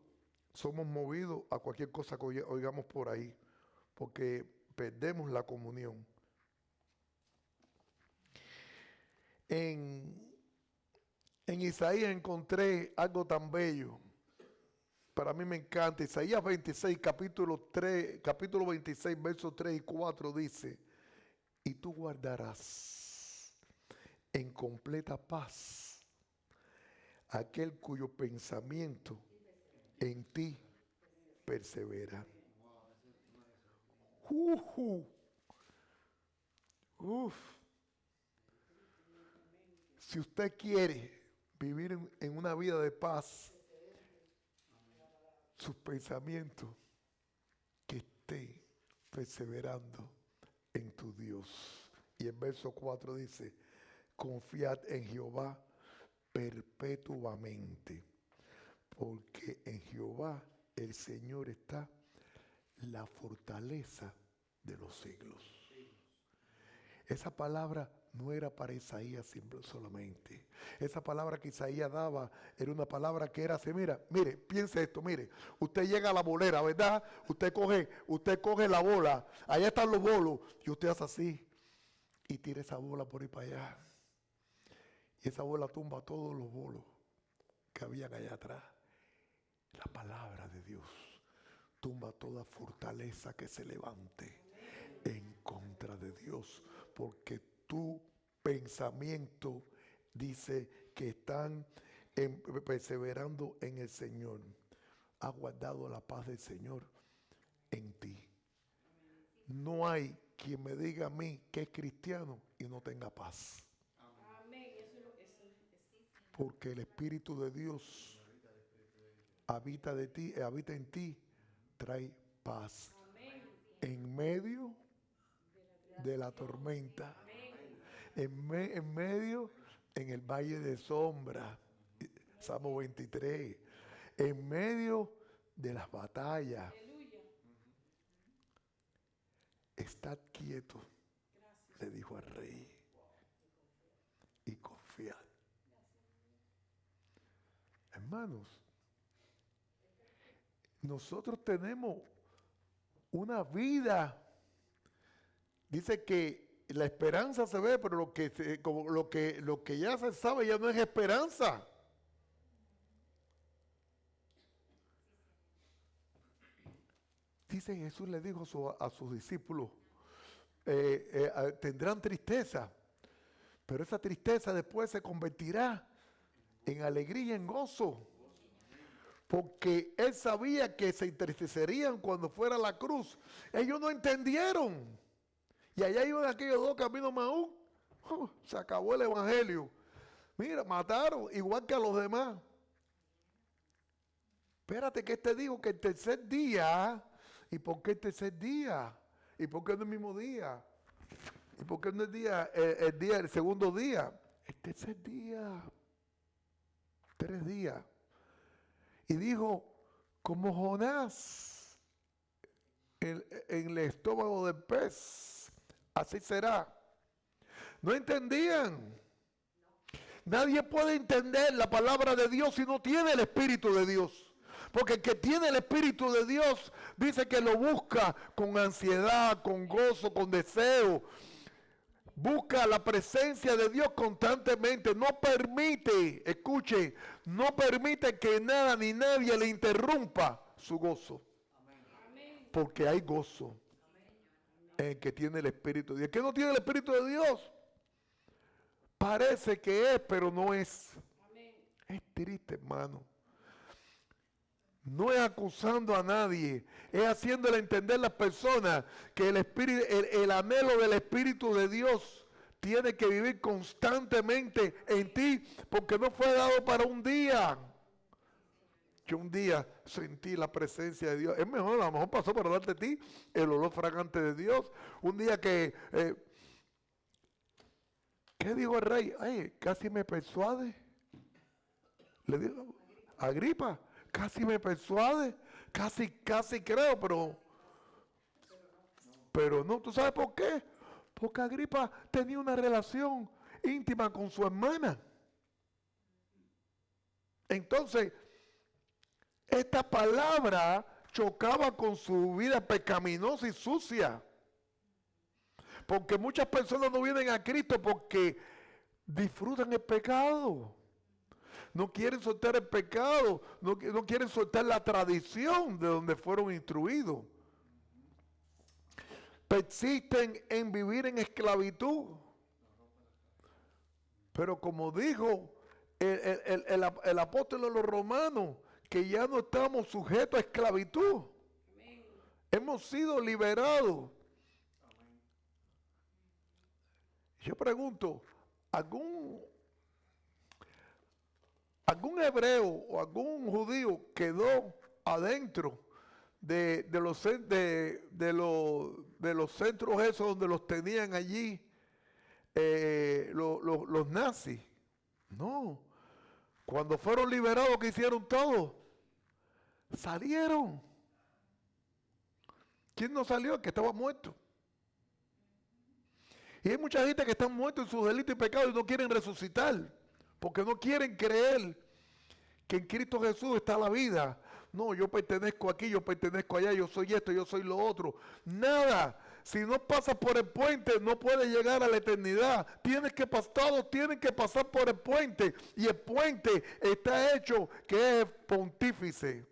somos movidos a cualquier cosa que oigamos por ahí, porque perdemos la comunión. En Isaías encontré algo tan bello. Para mí me encanta. Isaías 26, capítulo 26, versos 3 y 4 dice, y tú guardarás en completa paz aquel cuyo pensamiento en ti persevera. Si usted quiere vivir en una vida de paz, sus pensamientos que esté perseverando en tu Dios. Y el verso 4 dice, confiad en Jehová perpetuamente, porque en Jehová el Señor está la fortaleza de los siglos. Esa palabra no era para Isaías solamente. Esa palabra que Isaías daba era una palabra que era así, mire, piense esto, mire, usted llega a la bolera, ¿verdad? Usted coge la bola, allá están los bolos, y usted hace así, y tira esa bola por ahí para allá. Y esa bola tumba todos los bolos que habían allá atrás. La palabra de Dios tumba toda fortaleza que se levante en contra de Dios, porque tu pensamiento dice que están perseverando en el Señor. Ha guardado la paz del Señor en ti. No hay quien me diga a mí que es cristiano y no tenga paz. Porque el Espíritu de Dios habita en ti, trae paz en medio de la tormenta, en medio, en el valle de sombra, Salmo 23, en medio de las batallas. Estad quieto, le dijo al rey, y confiad. Hermanos, nosotros tenemos una vida. Dice que la esperanza se ve, pero lo que ya se sabe ya no es esperanza. Dice Jesús le dijo a sus discípulos, tendrán tristeza, pero esa tristeza después se convertirá en alegría, en gozo. Porque él sabía que se entristecerían cuando fuera a la cruz. Ellos no entendieron. Y allá iban aquellos dos caminos Maús. Se acabó el evangelio. Mira, mataron igual que a los demás. Espérate que te digo que el tercer día ¿Y por qué el tercer día? ¿Y por qué no el mismo día? ¿Y por qué no el segundo día? El tercer día. 3 días. Y dijo, como Jonás en el estómago del pez, así será. No entendían. Nadie puede entender la palabra de Dios si no tiene el Espíritu de Dios. Porque el que tiene el Espíritu de Dios dice que lo busca con ansiedad, con gozo, con deseo. Busca la presencia de Dios constantemente. No permite, escuche, no permite que nada ni nadie le interrumpa su gozo. Porque hay gozo en el que tiene el Espíritu de Dios. El que no tiene el Espíritu de Dios parece que es, pero no es. Es triste, hermano. No es acusando a nadie, es haciéndole entender a las personas que el anhelo del Espíritu de Dios tiene que vivir constantemente en ti, porque no fue dado para un día. Yo un día sentí la presencia de Dios. Es mejor, a lo mejor pasó por delante de ti el olor fragante de Dios. Un día que, ¿qué dijo el rey? Ay, casi me persuade. Le digo, Agripa. Casi me persuade, casi creo, pero no. ¿Tú sabes por qué? Porque Agripa tenía una relación íntima con su hermana. Entonces, esta palabra chocaba con su vida pecaminosa y sucia. Porque muchas personas no vienen a Cristo porque disfrutan el pecado. No quieren soltar el pecado, no quieren soltar la tradición de donde fueron instruidos. Persisten en vivir en esclavitud. Pero como dijo el apóstol de los romanos, que ya no estamos sujetos a esclavitud. Amén. Hemos sido liberados. Amén. Yo pregunto, ¿algún hebreo o algún judío quedó adentro de los centros esos donde los tenían allí los nazis? No. Cuando fueron liberados, ¿qué hicieron todos? Salieron. ¿Quién no salió? El que estaba muerto. Y hay mucha gente que está muerta en sus delitos y pecados y no quieren resucitar. Porque no quieren creer que en Cristo Jesús está la vida. No, yo pertenezco aquí, yo pertenezco allá, yo soy esto, yo soy lo otro. Nada. Si no pasas por el puente, no puedes llegar a la eternidad. Todos tienen que pasar por el puente. Y el puente está hecho que es pontífice.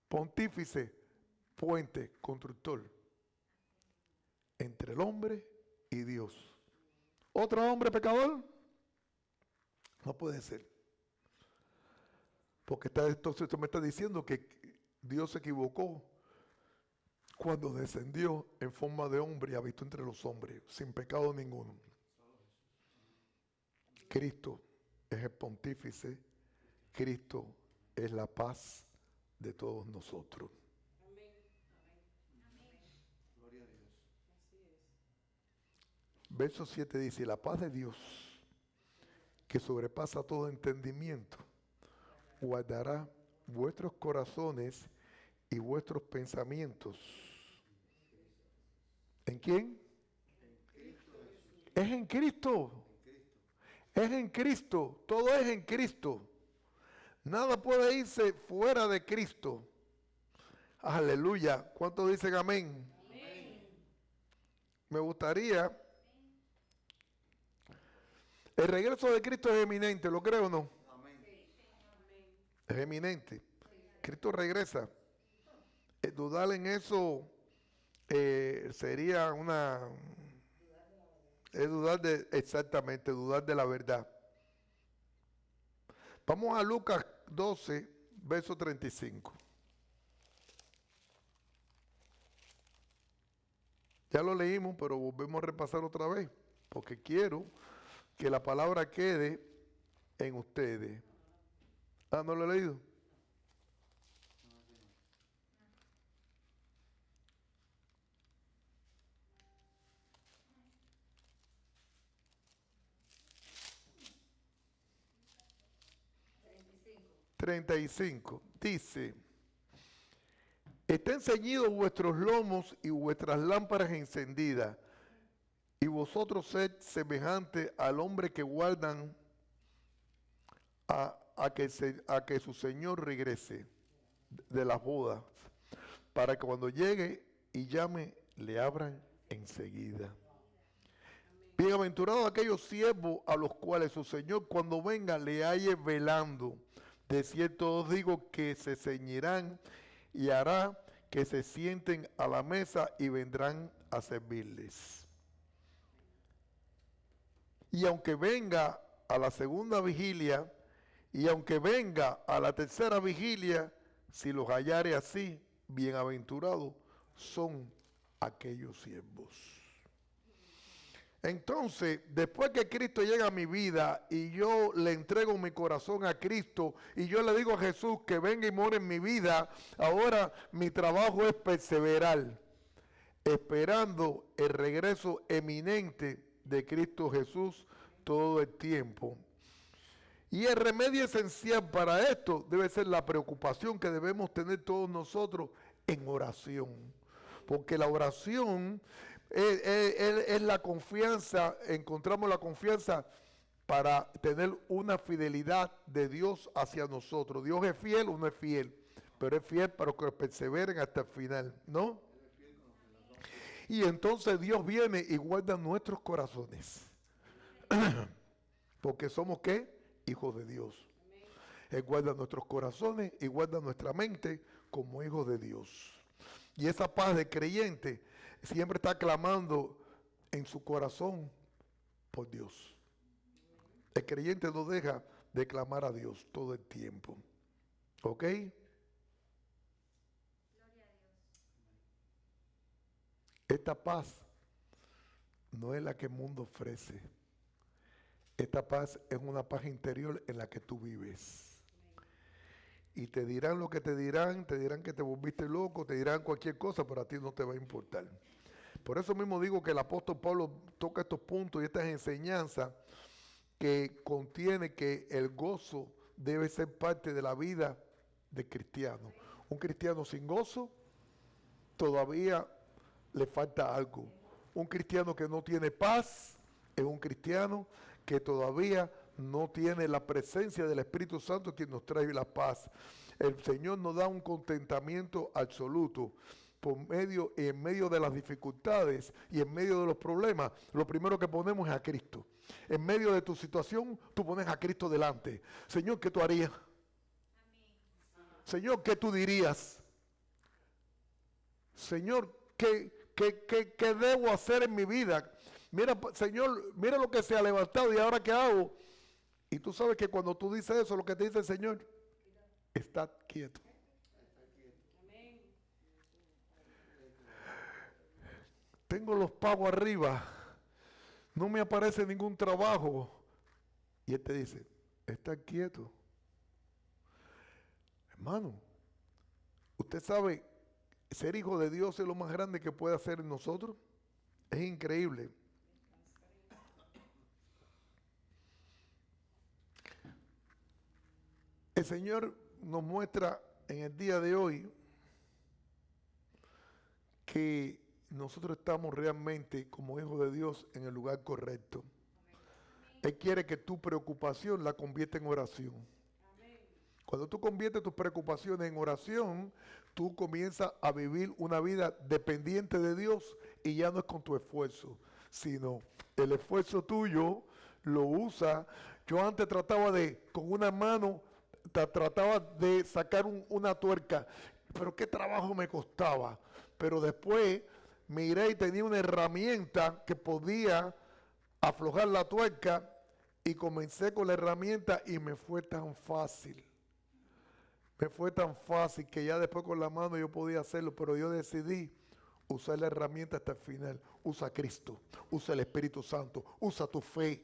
Pontífice, puente, constructor. Entre el hombre y Dios. ¿Otro hombre pecador? No puede ser. Porque entonces esto me está diciendo que Dios se equivocó cuando descendió en forma de hombre y habitó entre los hombres, sin pecado ninguno. Cristo es el pontífice, Cristo es la paz de todos nosotros. Amén. Gloria a Dios. Verso 7 dice, la paz de Dios, que sobrepasa todo entendimiento, guardará vuestros corazones y vuestros pensamientos. ¿En quién? Es en Cristo. Es en Cristo. Todo es en Cristo. Nada puede irse fuera de Cristo. Aleluya. ¿Cuántos dicen amén? Amén. Me gustaría... El regreso de Cristo es eminente, ¿lo creo o no? Amén. Es eminente. Cristo regresa. Dudar en eso sería exactamente, dudar de la verdad. Vamos a Lucas 12, verso 35. Ya lo leímos, pero volvemos a repasar otra vez, porque quiero que la palabra quede en ustedes. Ah, ¿no lo he leído? 35 dice: estén ceñidos vuestros lomos y vuestras lámparas encendidas, y vosotros sed semejantes al hombre que guardan a que su señor regrese de las bodas, para que cuando llegue y llame, le abran enseguida. Bienaventurados aquellos siervos a los cuales su señor cuando venga le halle velando. De cierto os digo que se ceñirán y hará que se sienten a la mesa y vendrán a servirles. Y aunque venga a la segunda vigilia, y aunque venga a la tercera vigilia, si los hallare así, bienaventurados son aquellos siervos. Entonces, después que Cristo llega a mi vida y yo le entrego mi corazón a Cristo y yo le digo a Jesús que venga y more en mi vida, ahora mi trabajo es perseverar, esperando el regreso eminente de Cristo Jesús todo el tiempo. Y el remedio esencial para esto debe ser la preocupación que debemos tener todos nosotros en oración. Porque la oración es la confianza, encontramos la confianza para tener una fidelidad de Dios hacia nosotros. Dios es fiel o no es fiel, pero es fiel para que perseveren hasta el final, ¿no? Y entonces Dios viene y guarda nuestros corazones. Porque somos ¿qué? Hijos de Dios. Él guarda nuestros corazones y guarda nuestra mente como hijos de Dios. Y esa paz de creyente siempre está clamando en su corazón por Dios. El creyente no deja de clamar a Dios todo el tiempo. ¿Ok? Esta paz no es la que el mundo ofrece. Esta paz es una paz interior en la que tú vives. Y te dirán lo que te dirán que te volviste loco, te dirán cualquier cosa, pero a ti no te va a importar. Por eso mismo digo que el apóstol Pablo toca estos puntos y estas enseñanzas que contiene que el gozo debe ser parte de la vida del cristiano. Un cristiano sin gozo todavía le falta algo. Un cristiano que no tiene paz es un cristiano que todavía no tiene la presencia del Espíritu Santo quien nos trae la paz. El Señor nos da un contentamiento absoluto en medio de las dificultades y en medio de los problemas. Lo primero que ponemos es a Cristo. En medio de tu situación, tú pones a Cristo delante. Señor, ¿qué tú harías? Señor, ¿qué tú dirías? Señor, ¿qué debo hacer en mi vida? Mira, Señor, mira lo que se ha levantado y ahora ¿qué hago? Y tú sabes que cuando tú dices eso, lo que te dice el Señor, está quieto. Tengo los pagos arriba, no me aparece ningún trabajo. Y Él te dice, está quieto. Hermano, usted sabe, ser hijo de Dios es lo más grande que puede hacer en nosotros. Es increíble. El Señor nos muestra en el día de hoy que nosotros estamos realmente como hijos de Dios en el lugar correcto. Él quiere que tu preocupación la convierta en oración. Cuando tú conviertes tus preocupaciones en oración, tú comienzas a vivir una vida dependiente de Dios y ya no es con tu esfuerzo, sino el esfuerzo tuyo lo usa. Yo antes trataba con una mano, trataba de sacar una tuerca, pero qué trabajo me costaba. Pero después miré y tenía una herramienta que podía aflojar la tuerca y comencé con la herramienta y me fue tan fácil. Me fue tan fácil que ya después con la mano yo podía hacerlo, pero yo decidí usar la herramienta hasta el final. Usa a Cristo, usa el Espíritu Santo, usa tu fe,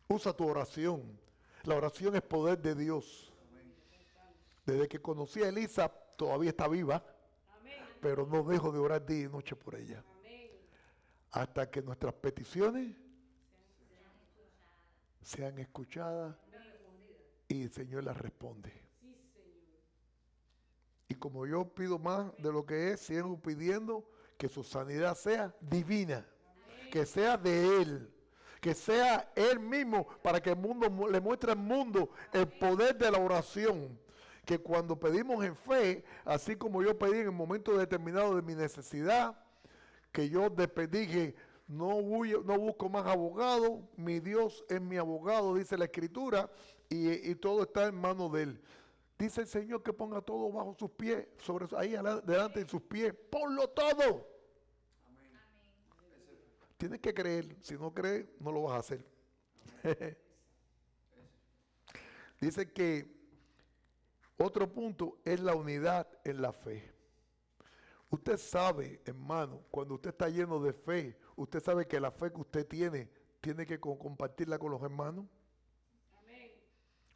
usa tu oración. La oración es poder de Dios. Desde que conocí a Elisa, todavía está viva, pero no dejo de orar día y noche por ella. Hasta que nuestras peticiones sean escuchadas y el Señor la responde. Y como yo pido más de lo que es, sigo pidiendo que su sanidad sea divina, que sea de Él, que sea Él mismo, para que el mundo le muestre al mundo el poder de la oración. Que cuando pedimos en fe, así como yo pedí en el momento determinado de mi necesidad, que yo dije, no busco más abogado, mi Dios es mi abogado, dice la Escritura, y todo está en manos de Él. Dice el Señor que ponga todo bajo sus pies, ahí delante de sus pies, ponlo todo. Amén. Tienes que creer, si no crees, no lo vas a hacer. Dice que otro punto es la unidad en la fe. Usted sabe, hermano, cuando usted está lleno de fe, usted sabe que la fe que usted tiene que compartirla con los hermanos. Amén.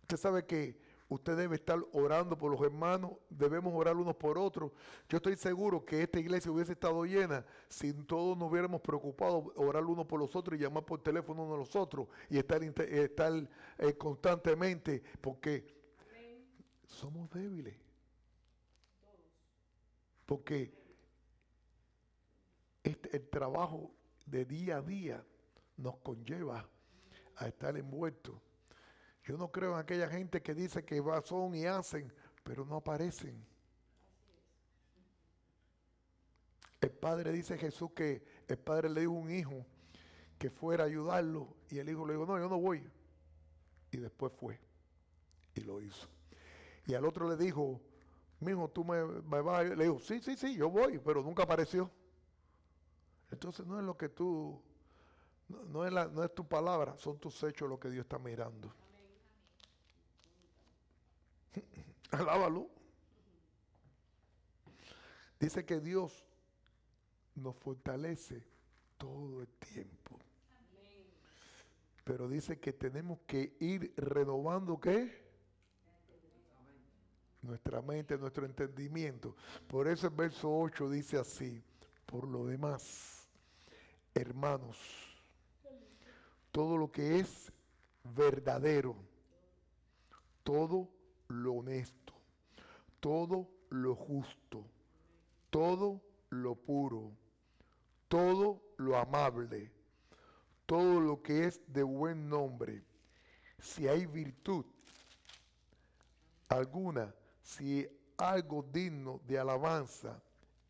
Usted sabe que usted debe estar orando por los hermanos, debemos orar unos por otros. Yo estoy seguro que esta iglesia hubiese estado llena si todos nos hubiéramos preocupado orar unos por los otros y llamar por teléfono unos a los otros y estar constantemente, porque somos débiles. Porque el trabajo de día a día nos conlleva a estar envueltos. Yo no creo en aquella gente que dice que son y hacen, pero no aparecen. El padre, dice Jesús, que el padre le dijo a un hijo que fuera a ayudarlo y el hijo le dijo, no, yo no voy. Y después fue y lo hizo. Y al otro le dijo, mijo, tú me vas a ir. Le dijo, sí, yo voy, pero nunca apareció. Entonces no es lo que tú, no es tu palabra, son tus hechos lo que Dios está mirando. Alábalo. Dice que Dios nos fortalece todo el tiempo. Pero dice que tenemos que ir renovando, ¿qué? Nuestra mente, nuestro entendimiento. Por eso el verso 8 dice así: por lo demás, hermanos, todo lo que es verdadero, todo lo honesto, todo lo justo, todo lo puro, todo lo amable, todo lo que es de buen nombre, si hay virtud alguna, si algo digno de alabanza,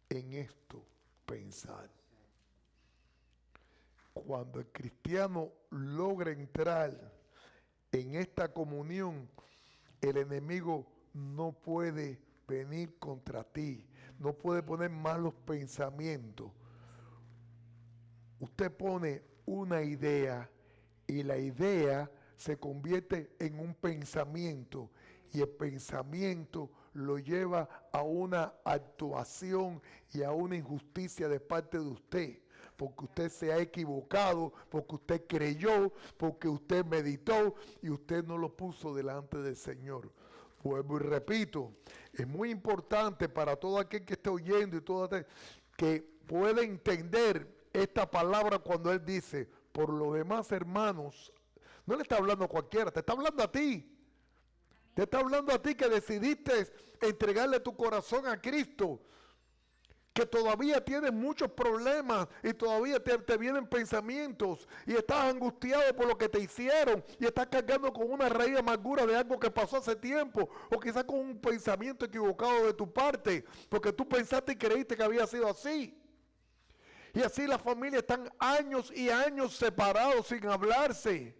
en esto pensar. Cuando el cristiano logra entrar en esta comunión, el enemigo no puede venir contra ti, no puede poner malos pensamientos. Usted pone una idea y la idea se convierte en un pensamiento y el pensamiento lo lleva a una actuación y a una injusticia de parte de usted, porque usted se ha equivocado, porque usted creyó, porque usted meditó y usted no lo puso delante del Señor. Vuelvo y repito, es muy importante para todo aquel que esté oyendo y todo aquel que pueda entender esta palabra cuando Él dice, por lo demás, hermanos, no le está hablando a cualquiera, te está hablando a ti. Te está hablando a ti que decidiste entregarle tu corazón a Cristo, que todavía tienes muchos problemas y todavía te vienen pensamientos y estás angustiado por lo que te hicieron y estás cargando con una raíz de amargura de algo que pasó hace tiempo o quizás con un pensamiento equivocado de tu parte porque tú pensaste y creíste que había sido así. Y así las familias están años y años separados sin hablarse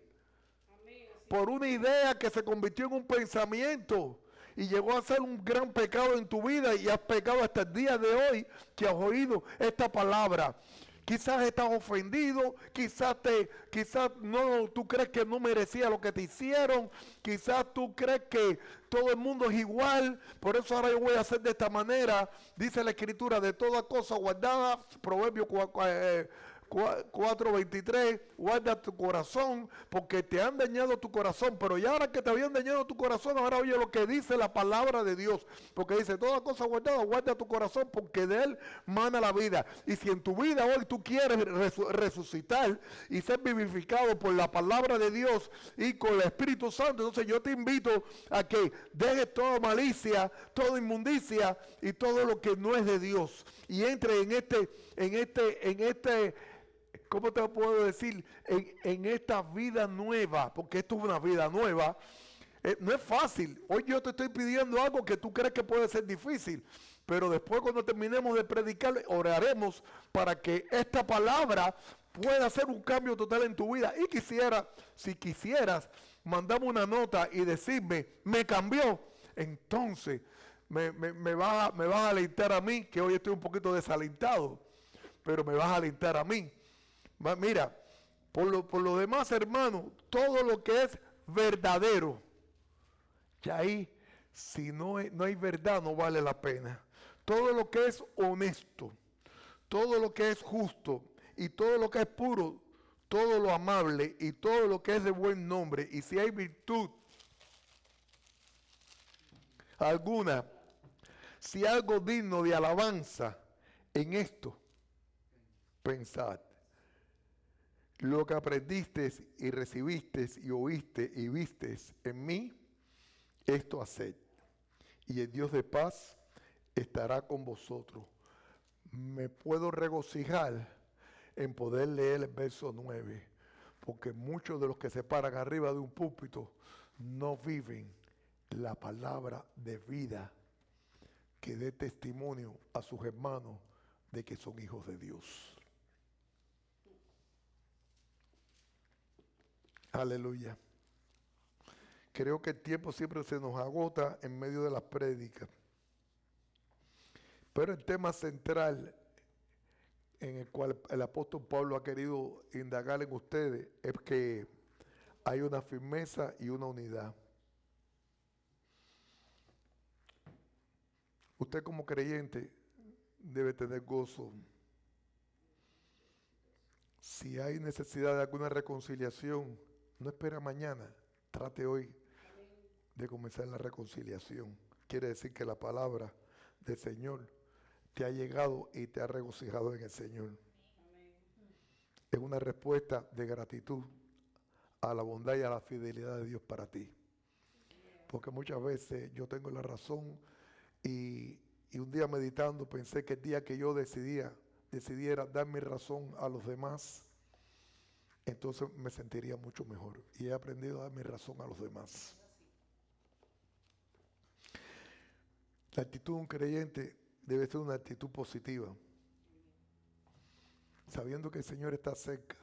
por una idea que se convirtió en un pensamiento y llegó a ser un gran pecado en tu vida y has pecado hasta el día de hoy que has oído esta palabra. Quizás estás ofendido, quizás no, tú crees que no merecía lo que te hicieron, quizás tú crees que todo el mundo es igual, por eso ahora yo voy a hacer de esta manera. Dice la Escritura, de toda cosa guardada, Proverbios 4:23, guarda tu corazón porque te han dañado tu corazón, pero ya ahora que te habían dañado tu corazón, ahora oye lo que dice la palabra de Dios, porque dice, toda cosa guardada, guarda tu corazón porque de él mana la vida. Y si en tu vida hoy tú quieres resucitar y ser vivificado por la palabra de Dios y con el Espíritu Santo, entonces yo te invito a que dejes toda malicia, toda inmundicia y todo lo que no es de Dios y entre en este, ¿cómo te puedo decir? En esta vida nueva, porque esto es una vida nueva. No es fácil. Hoy yo te estoy pidiendo algo que tú crees que puede ser difícil, pero después cuando terminemos de predicar, oraremos para que esta palabra pueda hacer un cambio total en tu vida. Y si quisieras, mandame una nota y decirme, me cambió, entonces me vas a alentar a mí, que hoy estoy un poquito desalentado, pero me vas a alentar a mí. Mira, por lo demás, hermano, todo lo que es verdadero, y ahí, si no hay verdad, no vale la pena. Todo lo que es honesto, todo lo que es justo, y todo lo que es puro, todo lo amable, y todo lo que es de buen nombre, y si hay virtud alguna, si algo digno de alabanza, en esto pensad. Lo que aprendiste y recibiste y oíste y vistes en mí, esto haced. Y el Dios de paz estará con vosotros. Me puedo regocijar en poder leer el verso 9, porque muchos de los que se paran arriba de un púlpito no viven la palabra de vida que dé testimonio a sus hermanos de que son hijos de Dios. Aleluya. Creo que el tiempo siempre se nos agota en medio de las prédicas. Pero el tema central en el cual el apóstol Pablo ha querido indagar en ustedes es que hay una firmeza y una unidad. Usted como creyente debe tener gozo. Si hay necesidad de alguna reconciliación, no espera mañana, trate hoy de comenzar la reconciliación. Quiere decir que la palabra del Señor te ha llegado y te ha regocijado en el Señor. Es una respuesta de gratitud a la bondad y a la fidelidad de Dios para ti. Porque muchas veces yo tengo la razón y un día meditando pensé que el día que yo decidiera dar mi razón a los demás, entonces me sentiría mucho mejor. Y he aprendido a dar mi razón a los demás. La actitud de un creyente debe ser una actitud positiva, sabiendo que el Señor está cerca.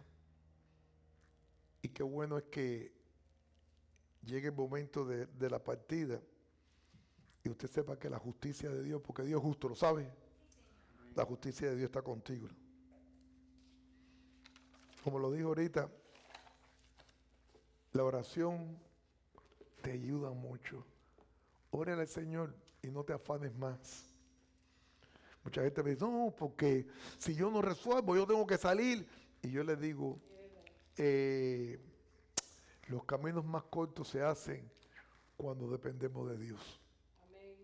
Y qué bueno es que llegue el momento de la partida y usted sepa que la justicia de Dios, porque Dios es justo, ¿lo sabe? La justicia de Dios está contigo. Como lo dijo ahorita, la oración te ayuda mucho. Órale al Señor y no te afanes más. Mucha gente me dice, no, porque si yo no resuelvo, yo tengo que salir. Y yo les digo, los caminos más cortos se hacen cuando dependemos de Dios. Amén.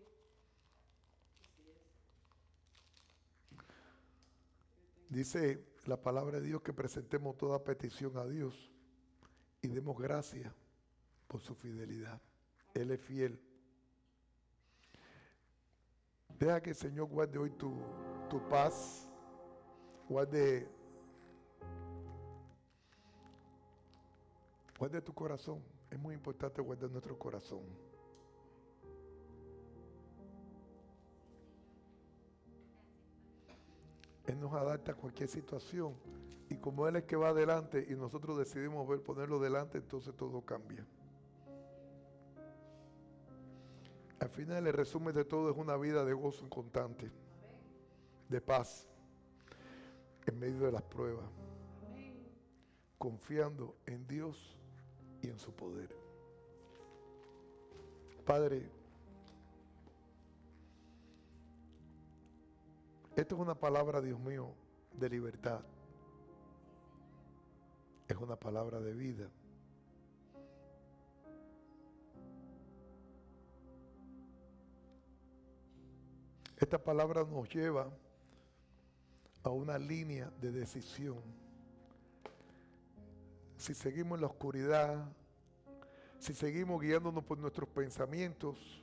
Dice la palabra de Dios que presentemos toda petición a Dios y demos gracias por su fidelidad. Él es fiel. Deja que el Señor guarde hoy tu paz, guarde tu corazón. Es muy importante guardar nuestro corazón. Él nos adapta a cualquier situación y como Él es que va adelante y nosotros decidimos ponerlo delante, entonces todo cambia. Al final el resumen de todo es una vida de gozo constante, de paz, en medio de las pruebas, confiando en Dios y en su poder. Padre, esto es una palabra, Dios mío, de libertad. es una palabra de vida. Esta palabra nos lleva a una línea de decisión. Si seguimos en la oscuridad, si seguimos guiándonos por nuestros pensamientos,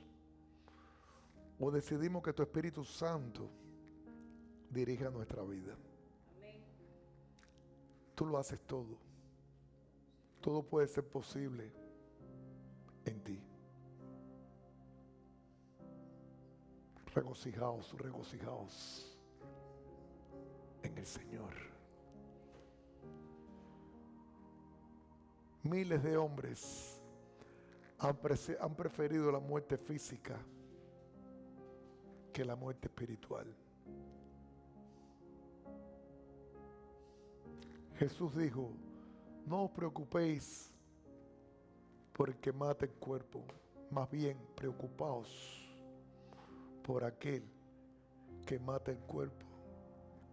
o decidimos que tu Espíritu Santo dirija nuestra vida. Tú lo haces todo. Todo puede ser posible en ti. Regocijaos, regocijaos en el Señor. Miles de hombres han preferido la muerte física que la muerte espiritual. Jesús dijo: no os preocupéis por el que mata el cuerpo, más bien preocupaos por aquel que mata el cuerpo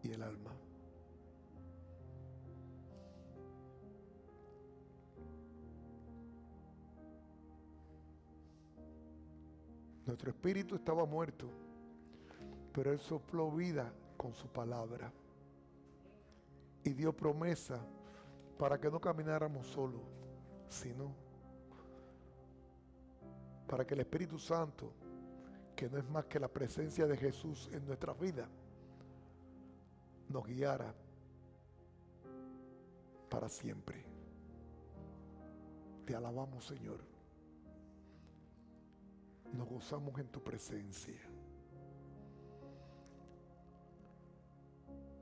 y el alma. Nuestro espíritu estaba muerto, pero Él sopló vida con su palabra y dio promesa para que no camináramos solos, sino para que el Espíritu Santo, que no es más que la presencia de Jesús en nuestra vida, nos guiara para siempre. Te alabamos, Señor. Nos gozamos en tu presencia.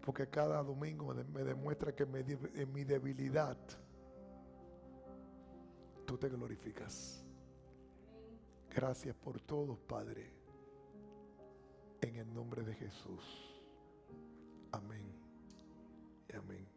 Porque cada domingo me demuestra que en mi debilidad tú te glorificas. Gracias por todo, Padre. En el nombre de Jesús. Amén y amén.